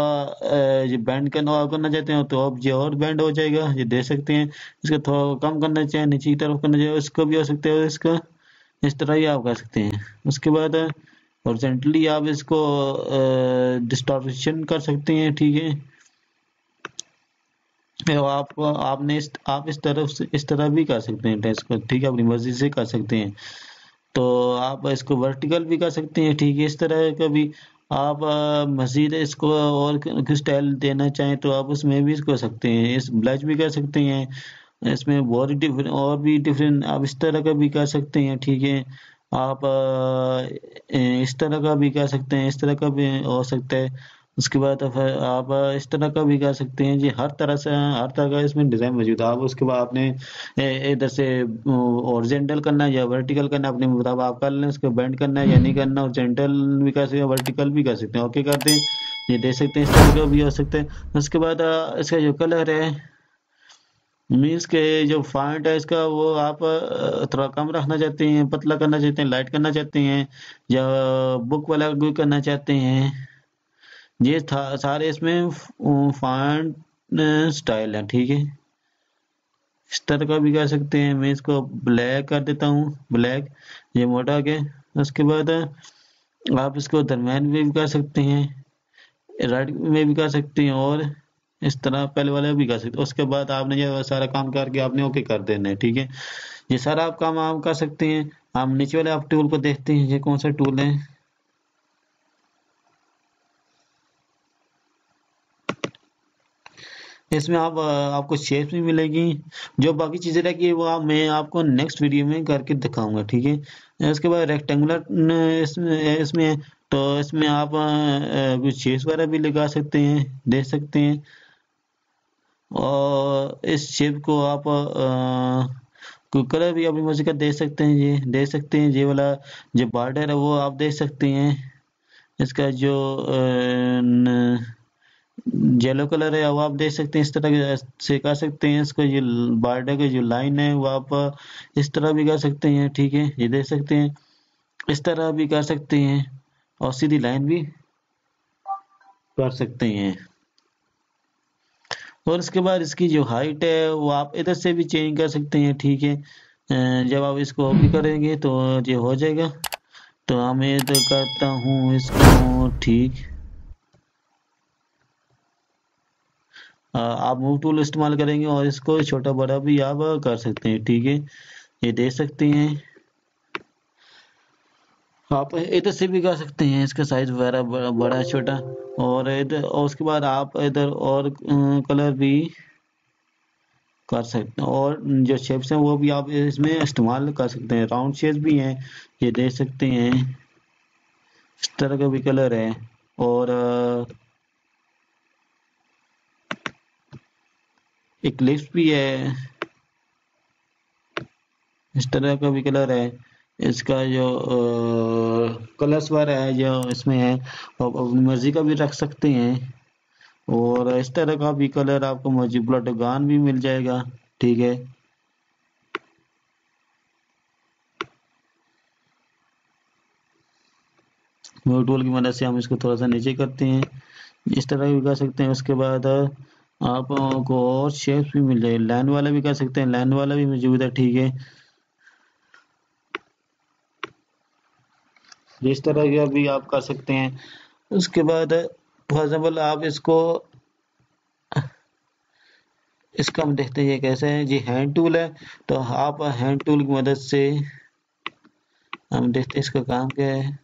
ये बैंड करना चाहते हो तो अब ये और बैंड हो जाएगा, ये देख सकते हैं। इसको थोड़ा कम करना चाहें, नीचे की तरफ करना चाहिए, इसको भी हो सकते हो। इसका इस तरह ही आप कर सकते हैं। उसके बाद हॉरिजॉन्टली आप इसको डिस्टॉर्शन कर सकते हैं। ठीक है, आप इस तरफ से इस तरह भी कर सकते हैं टेस्ट को। ठीक है, अपनी मर्जी से कर सकते हैं। तो आप इसको वर्टिकल भी कर सकते हैं। ठीक है, इस तरह का भी आप मजीद इसको और स्टाइल देना चाहें तो आप उसमें भी कर सकते हैं। इस ब्लच भी कर सकते हैं, इसमें बहुत डिफरेंट और भी डिफरेंट आप इस तरह का भी कर सकते हैं। ठीक है, आप इस तरह का भी कर सकते हैं, इस तरह का भी हो सकता है। उसके बाद फिर आप इस तरह का भी कर सकते हैं जी। हर तरह से हर तरह का इसमें डिजाइन मौजूद है। आप उसके बाद आपने इधर से हॉरिजॉन्टल करना है या वर्टिकल करना है अपने मुताबिक आप कर लें। उसको बेंड करना है या नहीं करना, हॉरिजॉन्टल भी कर सकते हैं, वर्टिकल भी कर सकते हैं। ओके करते हैं, ये देख सकते हैं इस तरह का भी हो सकता है। उसके बाद इसका जो कलर है, मीन्स के जो फॉन्ट है इसका वो आप थोड़ा कम रखना चाहते हैं, पतला करना चाहते हैं, लाइट करना चाहते हैं, या बुक वाला भी करना चाहते हैं। ये था सारे इसमें फॉन्ट स्टाइल है। ठीक है, इस तरह का भी कर सकते हैं। मैं इसको ब्लैक कर देता हूँ, ब्लैक, ये मोटा के। उसके बाद आप इसको दरम्यान में भी कर सकते हैं, राइट में भी कर सकते हैं, और इस तरह पहले वाले भी कर सकते हैं। उसके बाद आपने ये सारा काम करके आपने ओके कर देना है। ठीक है, ये सारा आप काम आप कर सकते हैं। हम नीचे वाले आप टूल को देखते हैं, ये कौन सा टूल है। इसमें आपको शेप्स भी मिलेगी। जो बाकी चीजें रहेगी वो मैं आपको नेक्स्ट वीडियो में करके दिखाऊंगा। ठीक है, उसके बाद रेक्टेंगुलर इसमें है, तो इसमें आप कुछ शेप्स वगैरह भी लगा सकते हैं, देख सकते हैं। और इस शेप को आप कोई कलर भी अपनी मर्जी का दे सकते हैं, ये दे सकते हैं। ये वाला जो बॉर्डर है वो आप दे सकते हैं। इसका जो येलो कलर है वो आप देख सकते हैं, इस तरह से कर सकते हैं। इसको ये बॉर्डर की जो लाइन है वो आप इस तरह भी कर सकते हैं, ठीक है, ये देख सकते हैं। इस तरह भी कर सकते हैं और सीधी लाइन भी कर सकते हैं। और इसके बाद इसकी जो हाइट है वो आप इधर से भी चेंज कर सकते हैं, ठीक है। जब आप इसको ओपन करेंगे तो ये हो जाएगा। तो मैं तो करता हूँ इसको, ठीक। आप मूव टूल इस्तेमाल करेंगे और इसको छोटा बड़ा भी आप कर सकते हैं, ठीक है, ये दे सकते हैं। आप इधर से भी कर सकते हैं, इसका साइज वगैरह बड़ा छोटा। और इधर, और उसके बाद आप इधर और कलर भी कर सकते हैं, और जो शेप्स हैं वो भी आप इसमें इस्तेमाल कर सकते हैं। राउंड शेप्स भी हैं, ये दे सकते हैं। इस तरह का भी कलर है। और इक्लिप्स भी है, इस तरह का भी कलर है। इसका जो कलर्स वगैरह है जो इसमें है, आप अपनी मर्जी का भी रख सकते हैं। और इस तरह का भी कलर आपको मल्टीप्लॉट गान भी मिल जाएगा, ठीक है। मूव टूल की मदद से हम इसको थोड़ा सा नीचे करते हैं, इस तरह भी कर सकते हैं। उसके बाद आपको और शेप्स भी मिल जाएगी, लाइन वाला भी कर सकते हैं, लाइन वाला भी मौजूद है, ठीक है। जिस तरह का भी आप कर सकते हैं। उसके बाद फॉर एग्जाम्पल आप इसका हम देखते हैं ये कैसे है। जी हैंड टूल है, तो आप हैंड टूल की मदद से हम देखते हैं इसका काम क्या है।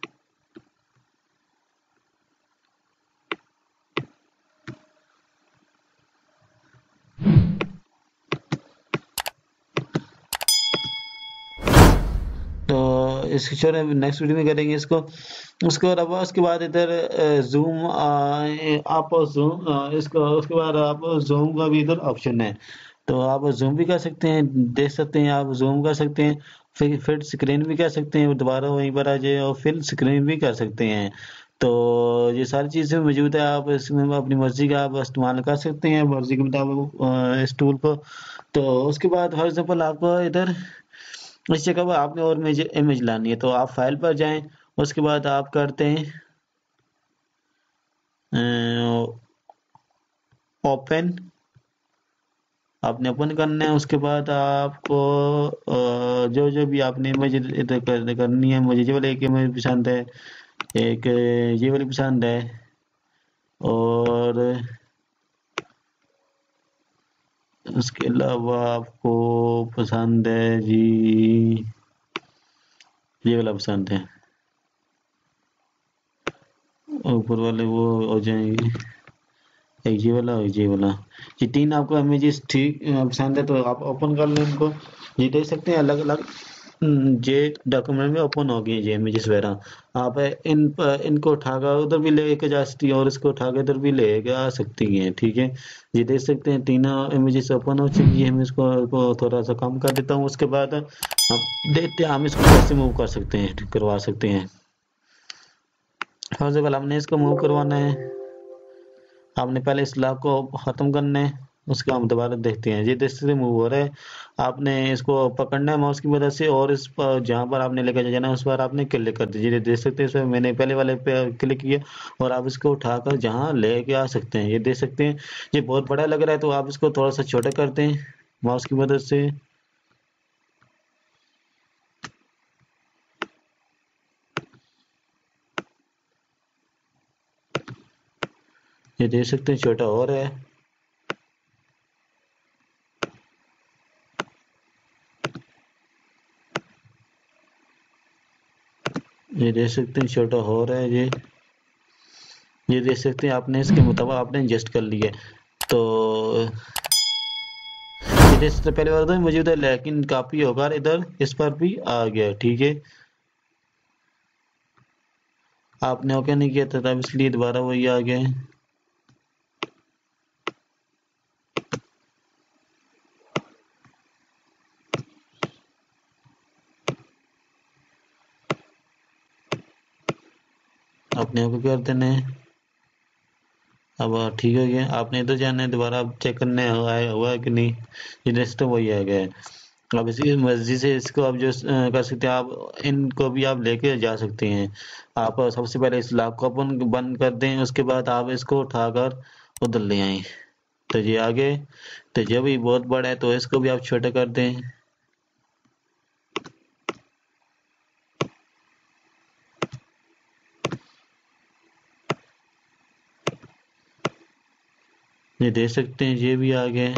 तो इसकी छोड़े नेक्स्ट वीडियो में करेंगे इसको। उसके बाद इधर जूम, आप जूम इसको, उसके बाद आप जूम का भी इधर ऑप्शन है, तो आप जूम भी कर सकते हैं, देख सकते हैं, आप जूम कर सकते हैं। फिर स्क्रीन भी कर सकते हैं, दोबारा वहीं पर आ जाए, और फिर स्क्रीन भी कर सकते हैं। तो ये सारी चीज़ें मौजूद है, आप इसमें अपनी मर्जी का आप इस्तेमाल कर सकते हैं, मर्जी के मुताबिक इस टूल को। तो उसके बाद फॉर एग्जाम्पल आपको इधर इस जगह पर आपने और इमेज लानी है, तो आप फाइल पर जाएं। उसके बाद आप करते हैं ओपन, आपने ओपन करना है। उसके बाद आपको जो जो भी आपने इमेज इधर करनी है, मुझे ये वाली एक इमेज पसंद है, एक ये वाली पसंद है, और उसके अलावा आपको पसंद है जी, ये वाला पसंद है, ऊपर वाले वो हो जाएंगे, एक ये वाला और ये वाला। ये तीन आपको इमेजेस ठीक पसंद है, तो आप ओपन कर लें इनको। ये देख सकते हैं अलग अलग ये डॉक्यूमेंट में ओपन हो गए ये इमेजेस वगैरह। आप इनको उठाकर उधर भी लेके जा सकती हैं, और इसको उठाकर इधर भी लेके आ सकती हैं, ठीक है। ये देख सकते हैं तीनों इमेजेस ओपन हो चुकी है। मैं इसको थोड़ा सा कम कर देता हूँ। उसके बाद हम देखते हैं हम इसको कैसे मूव कर सकते हैं, करवा सकते हैं। सबसे पहले हमने इसको मूव करवाना है, आपने पहले इस लॉक को खत्म करना है। उसके हम दोबारा देखते हैं, ये देख से मूव हो रहा है। आपने इसको पकड़ना है माउस की मदद से, और इस पर जहाँ पर आपने लेकर जाना है उस पर आपने क्लिक कर दीजिए। देख सकते हैं इसमें मैंने पहले वाले पे क्लिक किया, और आप इसको उठाकर जहाँ लेके आ सकते हैं। ये देख सकते हैं ये बहुत बड़ा लग रहा है, तो आप इसको थोड़ा सा छोटा करते हैं माउस की मदद से। ये देख सकते हैं छोटा हो रहा है। ये देख सकते हैं छोटा हो रहा है। ये देख सकते हैं आपने इसके मुताबिक आपने एडजस्ट कर लिया है। तो ये देख सकते हैं पहले वाला तो मौजूद है, लेकिन काफी होगा इधर इस पर भी आ गया, ठीक है। आपने ओके नहीं किया था तब इसलिए दोबारा वही आ गया है। आपने ओके कर देना है। अब ठीक हो गया। आपने इधर जाना है, दोबारा आप चेक करना है हुआ है कि नहीं। ये नेक्स्ट वही आ गया है। अब इसकी मर्जी से इसको आप जो कर सकते हैं, आप इनको भी आप लेके जा सकते हैं। आप सबसे पहले इस लॉक को अपन बंद कर दें, उसके बाद आप इसको उठाकर उधर ले आए। तो ये आगे, तो जब ये बहुत बड़ा है तो इसको भी आप छोटा कर दें। ये देख सकते हैं ये भी आ गए।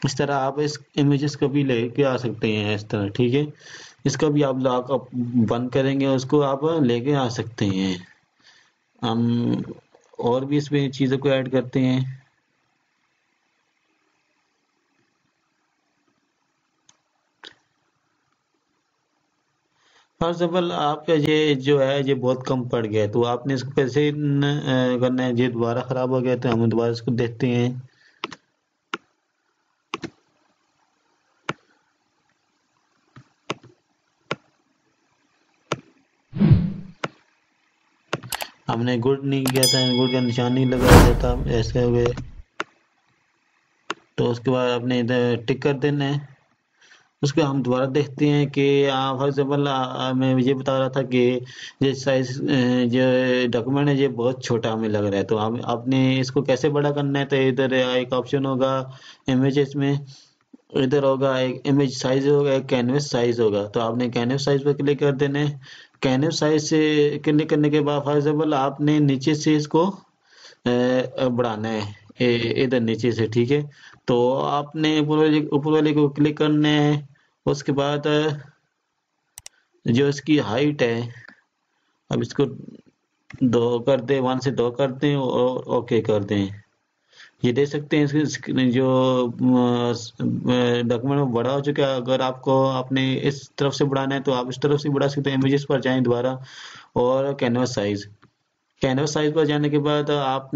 इस तरह आप इस इमेजेस को भी लेके आ सकते हैं इस तरह, ठीक है। इसका भी आप लॉक अप बंद करेंगे, उसको आप लेके आ सकते हैं। हम और भी इसमें चीज़ों को ऐड करते हैं। फॉर एग्जाम्पल आपका ये जो है ये बहुत कम पड़ गया है, तो आपने इसको कैसे करना है। ये दोबारा खराब हो गया तो हम दोबारा इसको देखते हैं। हमने गुड नहीं किया था, गुड का निशान नहीं लगाया था, ऐसे हो गए। तो उसके बाद आपने इधर टिक कर देना है। उसके हम दोबारा देखते हैं कि फॉर एग्जाम्पल मैं ये बता रहा था कि ये साइज जो डॉक्यूमेंट है ये बहुत छोटा हमें लग रहा है, तो हम आपने इसको कैसे बड़ा करना है। तो इधर एक ऑप्शन होगा इमेजेस में, इधर होगा एक इमेज साइज होगा, एक कैनवस साइज होगा। तो आपने कैनवस साइज पर क्लिक कर देना है। कैनवस साइज से क्लिक करने के बाद फॉर एग्जाम्पल आपने नीचे से इसको बढ़ाना है, इधर नीचे से, ठीक है। तो आपने ऊपर वाले को क्लिक करना है। उसके बाद जो इसकी हाइट है, अब इसको 2 कर दें, 1 से 2 कर दें और ओके कर दें। ये देख सकते हैं इसकी जो डॉक्यूमेंट बड़ा हो चुका है। अगर आपको आपने इस तरफ से बढ़ाना है तो आप इस तरफ से बढ़ा सकते हैं। इमेजेस पर जाएं दोबारा और कैनवस साइज, कैनवस साइज पर जाने के बाद आप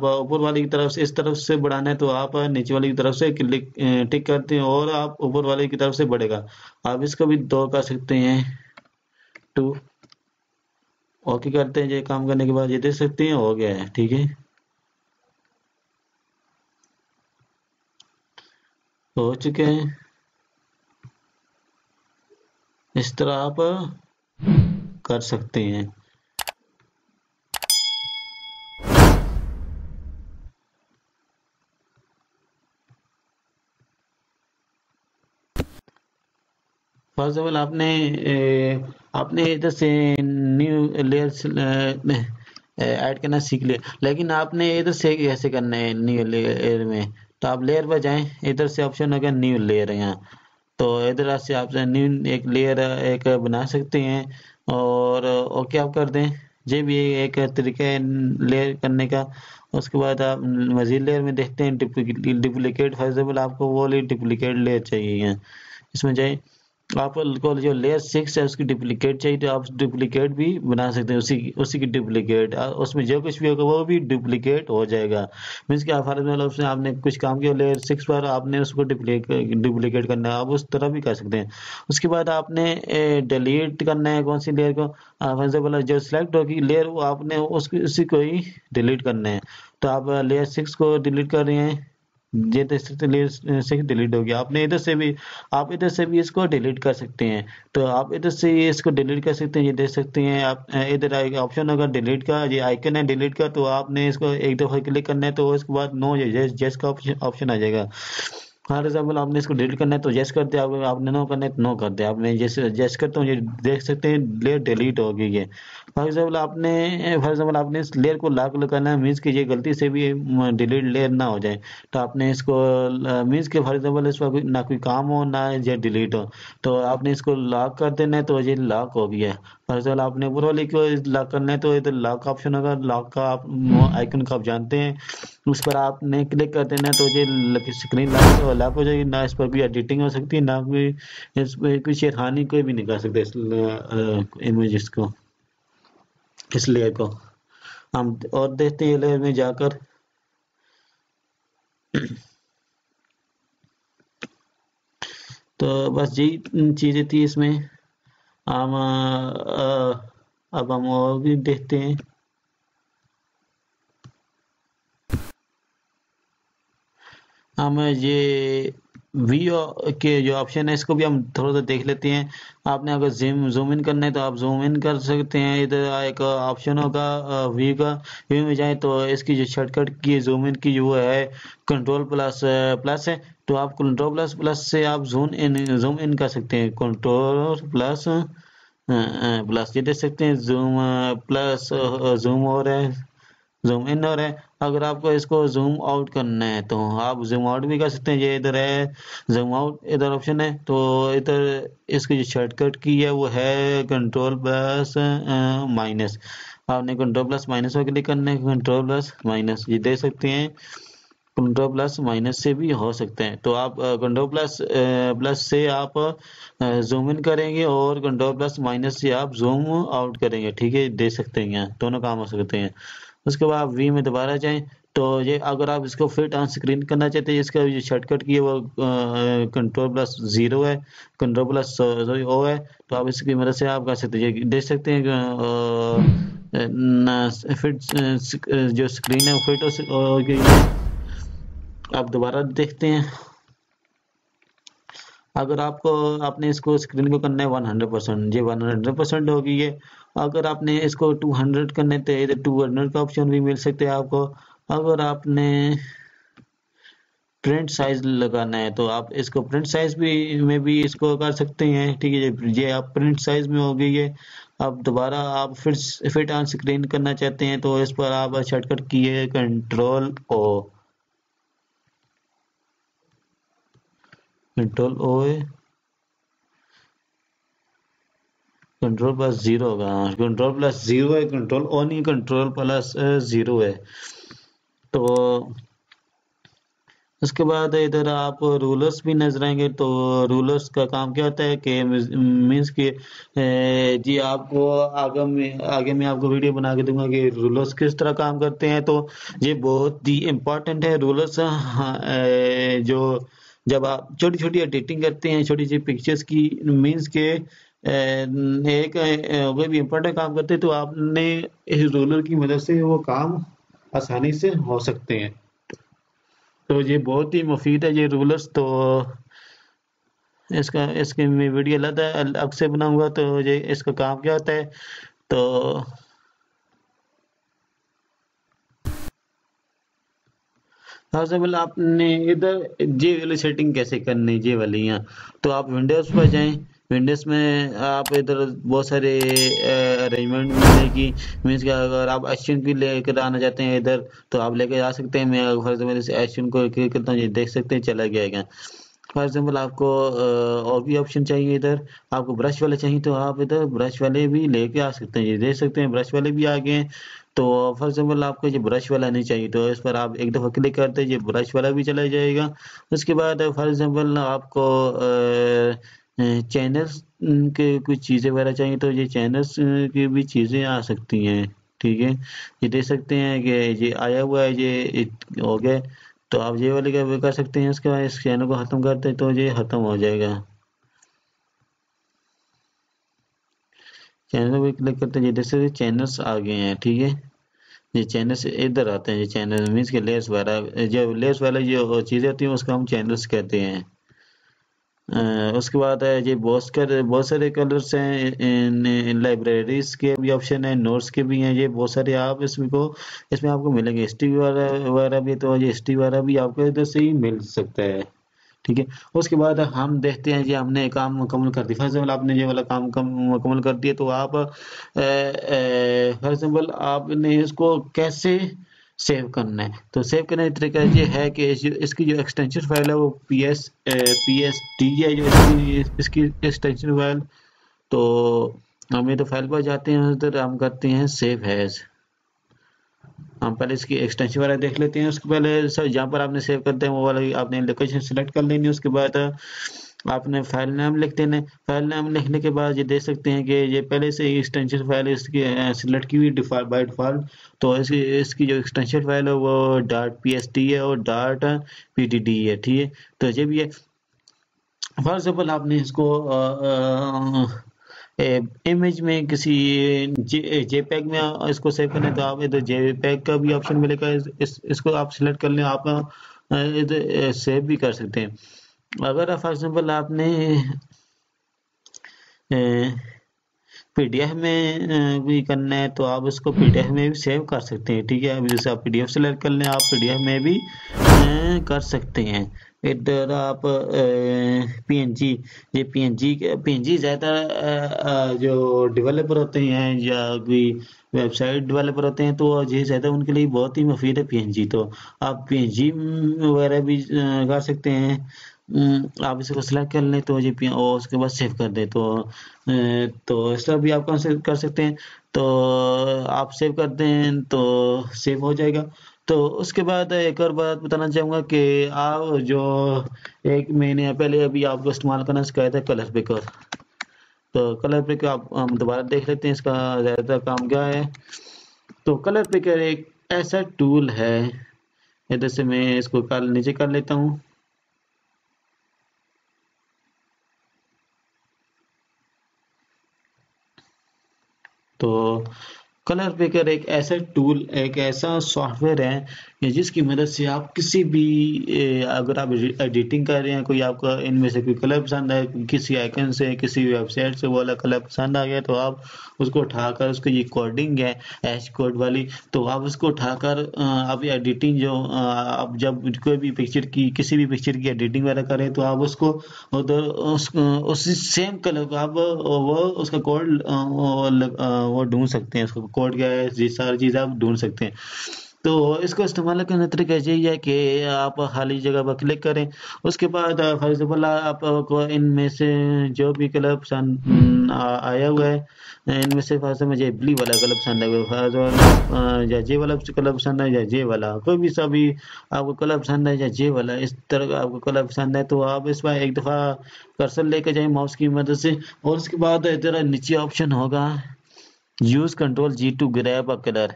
ऊपर वाली की तरफ से इस तरफ से बढ़ाना है तो आप नीचे वाली की तरफ से क्लिक टिक करते हैं और आप ऊपर वाले की तरफ से बढ़ेगा। आप इसको भी 2 कर सकते हैं, 2। ओके करते हैं। ये काम करने के बाद ये देख सकते हैं हो गया है, ठीक है, हो चुके हैं। इस तरह आप कर सकते हैं। फर्स्ट ऑफ ऑल आपने इधर से न्यू लेयर्स ऐड करना सीख लिया, लेकिन आपने इधर से कैसे करना है न्यू लेयर में। तो आप लेयर पर जाएं, इधर से ऑप्शन होगा न्यू लेयर है यहाँ। तो इधर से आप न्यू एक लेयर एक बना सकते हैं और ओके आप कर दें। ये भी एक तरीका है लेयर करने का। उसके बाद आप मजीद लेयर में देखते हैं डुप्लीकेट। फॉर एग्जाम्पल आपको वो डुप्लीकेट लेयर चाहिए, इसमें जाए। आपको जो लेयर 6 है उसकी डुप्लीकेट चाहिए तो आप डुप्लीकेट भी बना सकते हैं, उसी की डुप्लीकेट। उसमें जो कुछ भी होगा वो भी डुप्लीकेट हो जाएगा। मीन्स कि फॉर एग्जाम्पल उसमें आपने कुछ काम किया लेयर 6 पर, आपने उसको डुप्लीकेट करना है, आप उस तरह भी कर सकते हैं। उसके बाद आपने डिलीट करना है कौन सी लेयर को। फॉर एग्जाम्पल जो सिलेक्ट होगी लेयर वो आपने उसकी उसी को ही डिलीट करना है। तो आप लेयर 6 को डिलीट कर रहे हैं, ये देख सकते हैं लेयर से डिलीट हो गया। आपने इधर से भी, आप इधर से भी इसको डिलीट कर सकते हैं। तो आप इधर से ये इसको डिलीट कर सकते हैं। ये देख सकते हैं आप इधर ऑप्शन होगा डिलीट का, ये आइकन है डिलीट का। तो आपने इसको एक दफा क्लिक करना है तो उसके बाद नो यस का ऑप्शन आ जाएगा। फॉर एग्जाम्पल आपने इसको डिलीट करना है तो यस कर दिया, आपने नो करना है तो नो कर दिया। आपने जैसे यस करते हो ये देख सकते हैं लेयर डिलीट हो गई है। फॉर एग्जाम्पल आपने इस लेयर को लॉक करना है, मीन्स कि ये गलती से भी डिलीट लेयर ना हो जाए। तो आपने इसको मीन्स कि फॉर एग्जाम्पल इस पर ना कोई काम हो ना ये डिलीट हो, तो आपने इसको लॉक कर देना है तो ये लॉक हो गया। फॉर एग्जाम्पल आपने ऊपर वाले को लॉक करना है तो इधर लॉक ऑप्शन होगा, लॉक का आप आइकन को आप जानते हैं, उस पर आपने क्लिक कर देना है तो ये स्क्रीन लॉक हो जाएगी। ना इस पर कोई एडिटिंग हो सकती है, ना कोई इस पर कोई छेड़खानी कोई भी नहीं कर सकता इस इमेजेस को, इस लेयर को। हम और देखते हैं लेयर में जाकर। तो बस यही चीजें थी इसमें। हम अब हम और भी देखते हैं। हम ये वी के जो ऑप्शन है इसको भी हम थोड़ा सा देख लेते हैं। आपने अगर जूम इन करना है तो आप जूम इन कर सकते हैं। इधर एक ऑप्शन होगा वी का, वी में जाए तो इसकी जो शॉर्टकट की जूम इन की जो है कंट्रोल प्लस प्लस है। तो आप कंट्रोल प्लस प्लस से आप जूम इन कर सकते हैं। कंट्रोल प्लस प्लस ये देख सकते हैं, जूम प्लस जूम हो रहा है, जूम इन हो रहा है। अगर आपको इसको जूम आउट करना है तो आप जूम आउट भी कर सकते हैं। ये इधर है जूम आउट, इधर ऑप्शन है। तो इधर इसकी जो शॉर्टकट की है वो है कंट्रोल प्लस माइनस। आपने कंट्रोल प्लस माइनस पर क्लिक करना है, कंट्रोल प्लस माइनस ये दे सकते हैं। कंट्रोल प्लस माइनस से भी हो सकते हैं। तो आप कंट्रोल प्लस प्लस से आप जूम इन करेंगे और कंट्रोल प्लस माइनस से आप जूम आउट करेंगे, ठीक है, दे सकते हैं, यहाँ दोनों काम हो सकते हैं। उसके बाद वी में दोबारा जाएं तो ये अगर आप इसको फिट ऑन स्क्रीन करना चाहते हैं, इसका जो शॉर्टकट की है वो कंट्रोल प्लस जीरो है, कंट्रोल प्लस सॉरी ओ है। तो आप इसकी मदद से आप कर सकते हैं, ये देख सकते हैं फिट जो स्क्रीन है वो फिट हो गई है। आप दोबारा देखते हैं। अगर आपको आपने इसको स्क्रीन को करना है 100%, ये 100% हो गई है। अगर आपने इसको 200 करने तो इधर 200 का ऑप्शन भी मिल सकते हैं आपको। अगर आपने प्रिंट साइज लगाना है तो आप इसको प्रिंट साइज भी में भी इसको कर सकते हैं, ठीक है। ये आप प्रिंट साइज में हो गई है। अब दोबारा आप फिट ऑन स्क्रीन करना चाहते हैं तो इस पर आप शॉर्टकट की है कंट्रोल ओ, कंट्रोल ओ है, कंट्रोल प्लस जीरो होगा, कंट्रोल प्लस जीरो है, कंट्रोल ओ नहीं, कंट्रोल प्लस जीरो है। तो उसके बाद इधर आप रूलर्स भी नजर आएंगे। तो रूलर्स का काम क्या होता है कि मीन्स कि जी आपको आगे मैं आपको वीडियो बना के दूंगा कि रूलर्स किस तरह काम करते हैं। तो ये बहुत ही इम्पोर्टेंट है रूलर्स। जो जब आप छोटी छोटी एडिटिंग करते हैं, छोटी सी पिक्चर्स की, मीन्स के एक कोई भी इम्पोर्टेंट काम करते हैं तो आपने इस रूलर की मदद से वो काम आसानी से हो सकते हैं। तो ये बहुत ही मुफीद है ये रूलर्स। तो इसका इसकी मैं वीडियो अलग से बनाऊंगा। तो ये इसका काम क्या होता है। तो फर्स्ट ऑफ ऑल आपने इधर ये वाली सेटिंग कैसे करनी है, ये वाली यहाँ। तो आप विंडोज पर जाएं, विंडोज में आप इधर बहुत सारे अरेंजमेंट मिलेगी। मीन्स कि अगर आप एचन की लेकर आना चाहते हैं इधर तो आप लेकर आ सकते हैं। मैं फॉर एग्जाम्पल इस एचन को क्लिक करता हूँ, ये देख सकते हैं चला गया। फॉर एग्जाम्पल आपको और भी ऑप्शन चाहिए, इधर आपको ब्रश वाले चाहिए तो आप इधर ब्रश वाले भी लेके आ सकते हैं, ये देख सकते हैं ब्रश वाले भी आ गए हैं। तो फॉर एग्जाम्पल आपको ये ब्रश वाला नहीं चाहिए तो इस पर आप एक दफ़ा क्लिक करते हैं, ये ब्रश वाला भी चला जाएगा। उसके बाद फॉर एग्जाम्पल आपको चैनल्स के कुछ चीज़ें वगैरह चाहिए तो ये चैनल्स की भी चीज़ें आ सकती हैं, ठीक है। ये देख सकते हैं कि ये आया हुआ है, ये हो गया। तो आप ये वाले क्या कर सकते हैं, इसके बाद इस चैनल को ख़त्म करते हैं तो ये ख़त्म हो जाएगा। चैनल पे क्लिक करते हैं, ये जैसे चैनल्स आ गए हैं, ठीक है। ये चैनल्स इधर आते हैं, ये चैनल मीन्स के लेयर्स वगैरह, जो लेयर्स वाले जो चीज़ें होती हैं उसको हम चैनल्स कहते हैं। उसके बाद है ये बहुत सारे कलर्स हैं, इन लाइब्रेरीज के भी ऑप्शन है, नोट्स के भी हैं, ये बहुत सारे आप इसमें आपको मिलेंगे। हिस्ट्री वगैरह भी, तो ये हिस्ट्री वगैरह भी आपको इधर से ही मिल सकता है, ठीक है। उसके बाद हम देखते हैं जी हमने काम मुकम्मल कर दिया। फॉर एग्जाम्पल आपने ये वाला काम मुकम्मल कर दिया तो आप फॉर एग्जाम्पल आपने इसको कैसे सेव करना है। तो सेव करने का तरीका ये है कि इसकी जो एक्सटेंशन फाइल है वो PST है, जो इसकी एक्सटेंशन फाइल। तो हम ये तो फाइल पर जाते हैं, उधर हम करते हैं सेव एज। हम पहले इसकी एक्सटेंशन वाला देख लेते हैं। उसके पहले सर जहाँ पर आपने सेव करते हैं वो वाला आपने लोकेशन सेलेक्ट कर लेनी है। उसके बाद आपने फाइल नाम लिख देना है। फाइल नाम लिखने के बाद ये देख सकते हैं कि ये पहले से ही एक्सटेंशन फाइल इसकी सिलेक्ट की हुई डिफॉल्ट बाय डिफॉल्ट। तो इसकी जो एक्सटेंशन फाइल है वो .pst है और .pdd है, ठीक है। तो ये भी है। फॉर एग्जाम्पल आपने इसको इमेज में किसी जेपैग में इसको सेव करना है तो आप इधर जेपैग का भी ऑप्शन मिलेगा, इसको आप सिलेक्ट कर लें, आप इधर सेव भी कर सकते हैं। अगर फॉर एग्जांपल आपने पीडीएफ में भी करना है तो आप उसको पीडीएफ में भी सेव कर सकते हैं, ठीक है। अभी जैसे आप पीडीएफ सेलेक्ट कर लें, आप पीडीएफ में भी कर सकते हैं। इधर आप पीएनजी, ये पीएनजी ज़्यादा जो डेवलपर होते हैं या कोई वेबसाइट डेवलपर होते हैं तो ये ज़्यादा उनके लिए बहुत ही मुफीद है पीएनजी। तो आप पीएनजी वगैरह भी कर सकते हैं। आप इसको सेलेक्ट कर लें तो ये और उसके बाद सेव कर दें तो इस तरह भी आप कर सकते हैं। तो आप सेव कर दें तो सेव हो जाएगा। तो उसके बाद एक और बात बताना चाहूँगा कि आप जो एक महीने पहले अभी आपको इस्तेमाल करना सिखाया था कलर पिकर, तो कलर पिकर आप हम दोबारा देख लेते हैं इसका ज़्यादातर काम क्या है। तो कलर पिकर एक ऐसा टूल है, इधर से मैं इसको नीचे कर लेता हूँ। तो कलर पिकर एक ऐसा टूल, एक ऐसा सॉफ्टवेयर है जिसकी मदद से आप किसी भी अगर आप एडिटिंग कर रहे हैं, कोई आपका इनमें से कोई कलर पसंद है, किसी आइकन से किसी वेबसाइट से वो वाला कलर पसंद आ गया तो आप उसको उठाकर, उसकी ये कोडिंग है हैश कोड वाली, तो आप उसको उठाकर आप एडिटिंग जो आप जब कोई भी पिक्चर की किसी भी पिक्चर की एडिटिंग वगैरह करें तो आप उसको उधर उसी सेम कलर को आप वो उसका कोड वो ढूंढ सकते हैं, उसका कोड क्या है, ये सारी चीज़ आप ढूंढ सकते हैं। तो इसको इस्तेमाल करने का तरीका यही है कि आप खाली जगह पर क्लिक करें, उसके बाद फॉर एग्जाम्पल आपको इनमें से जो भी कलर पसंद आया हुआ है, इनमें से फॉर एग्जाम्पल मुझे ब्लू वाला कलर पसंद है, फॉर एग्जाम्पल या जे वाला कलर पसंद है या जे वाला, कोई भी सा भी आपको कलर पसंद है या जे वाला, इस तरह का आपको कलर पसंद है तो आप इस बार एक दफ़ा कर्सर लेकर जाएं माउस की मदद से, और उसके बाद इधर नीचे ऑप्शन होगा use control G to grab a colour.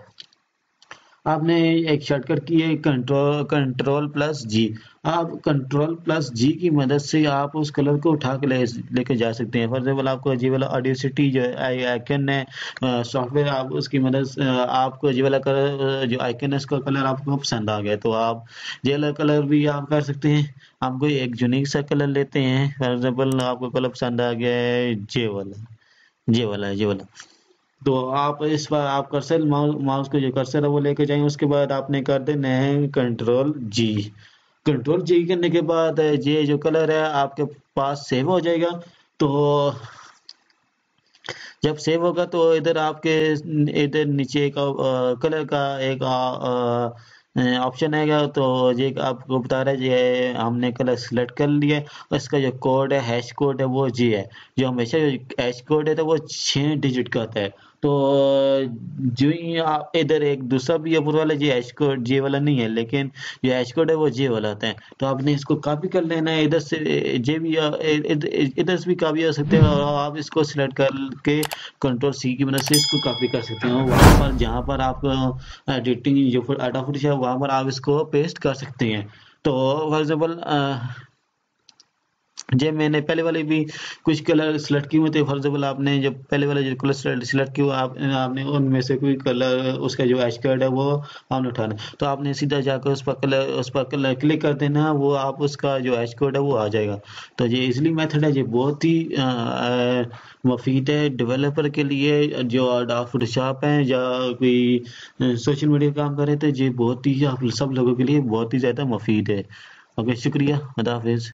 आपने एक शॉर्टकट की है कंट्रोल प्लस जी। आप कंट्रोल प्लस जी की मदद से आप उस कलर को उठा के लेके जा सकते हैं। फॉर एग्जाम्पल आपको जी वाला ऑडियोसिटी जो आइकन है सॉफ्टवेयर, आप उसकी मदद से आपको जी वाला कलर जो आइकन है उसका कलर आपको पसंद आ गया तो आप जी वाला कलर भी आप कर सकते हैं। आप कोई एक यूनिक सा कलर लेते हैं, फॉर एग्जाम्पल आपको कलर पसंद आ गया है जे वाला, तो आप इस बार आप कर्सर माउस को जो कर्सर है वो लेके जाएंगे, उसके बाद आपने कर देना है कंट्रोल जी। कंट्रोल जी करने के बाद ये जो कलर है आपके पास सेव हो जाएगा। तो जब सेव होगा तो इधर आपके इधर नीचे एक कलर का एक ऑप्शन आएगा, तो ये आपको बता रहा है ये हमने कलर सिलेक्ट कर लिया है, इसका जो कोड है हैश कोड है वो जी है, जो हमेशा हैश कोड है तो वो 6 डिजिट का होता है। तो जो ही आप इधर एक दूसरा भी ऊपर वाला जी हैश कोड जे वाला नहीं है, लेकिन जो हैश कोड है वो जे वाला होता है, तो आपने इसको कॉपी कर लेना है, इधर से जे भी इधर से भी कॉपी कर सकते हैं, और आप इसको सिलेक्ट करके कंट्रोल सी की मदद से इसको कॉपी कर सकते हैं, वहां पर जहां पर आप एडिटिंग जो डाटा फुटेज है वहां पर आप इसको पेस्ट कर सकते हैं। तो फॉर एग्जाम्पल जे मैंने पहले वाले भी कुछ कलर सिलेक्ट किए हुए थे, फॉर एग्जाम्पल आपने जो पहले वाले जो कलर सिलेक्ट किए हुए आपने उनमें से कोई कलर उसका जो हैश कोड है वो आपने उठाना, तो आपने सीधा जाकर उस पर कलर क्लिक कर देना, वो आप उसका जो हैश कोड है वो आ जाएगा। तो ये इजली मेथड है, ये बहुत ही मुफीद है डेवलपर के लिए जो फोटोशॉप है या कोई सोशल मीडिया काम करे, तो ये बहुत ही आप सब लोगों के लिए बहुत ही ज़्यादा मुफीद है। ओके, शुक्रिया, अल्लाह हाफिज़।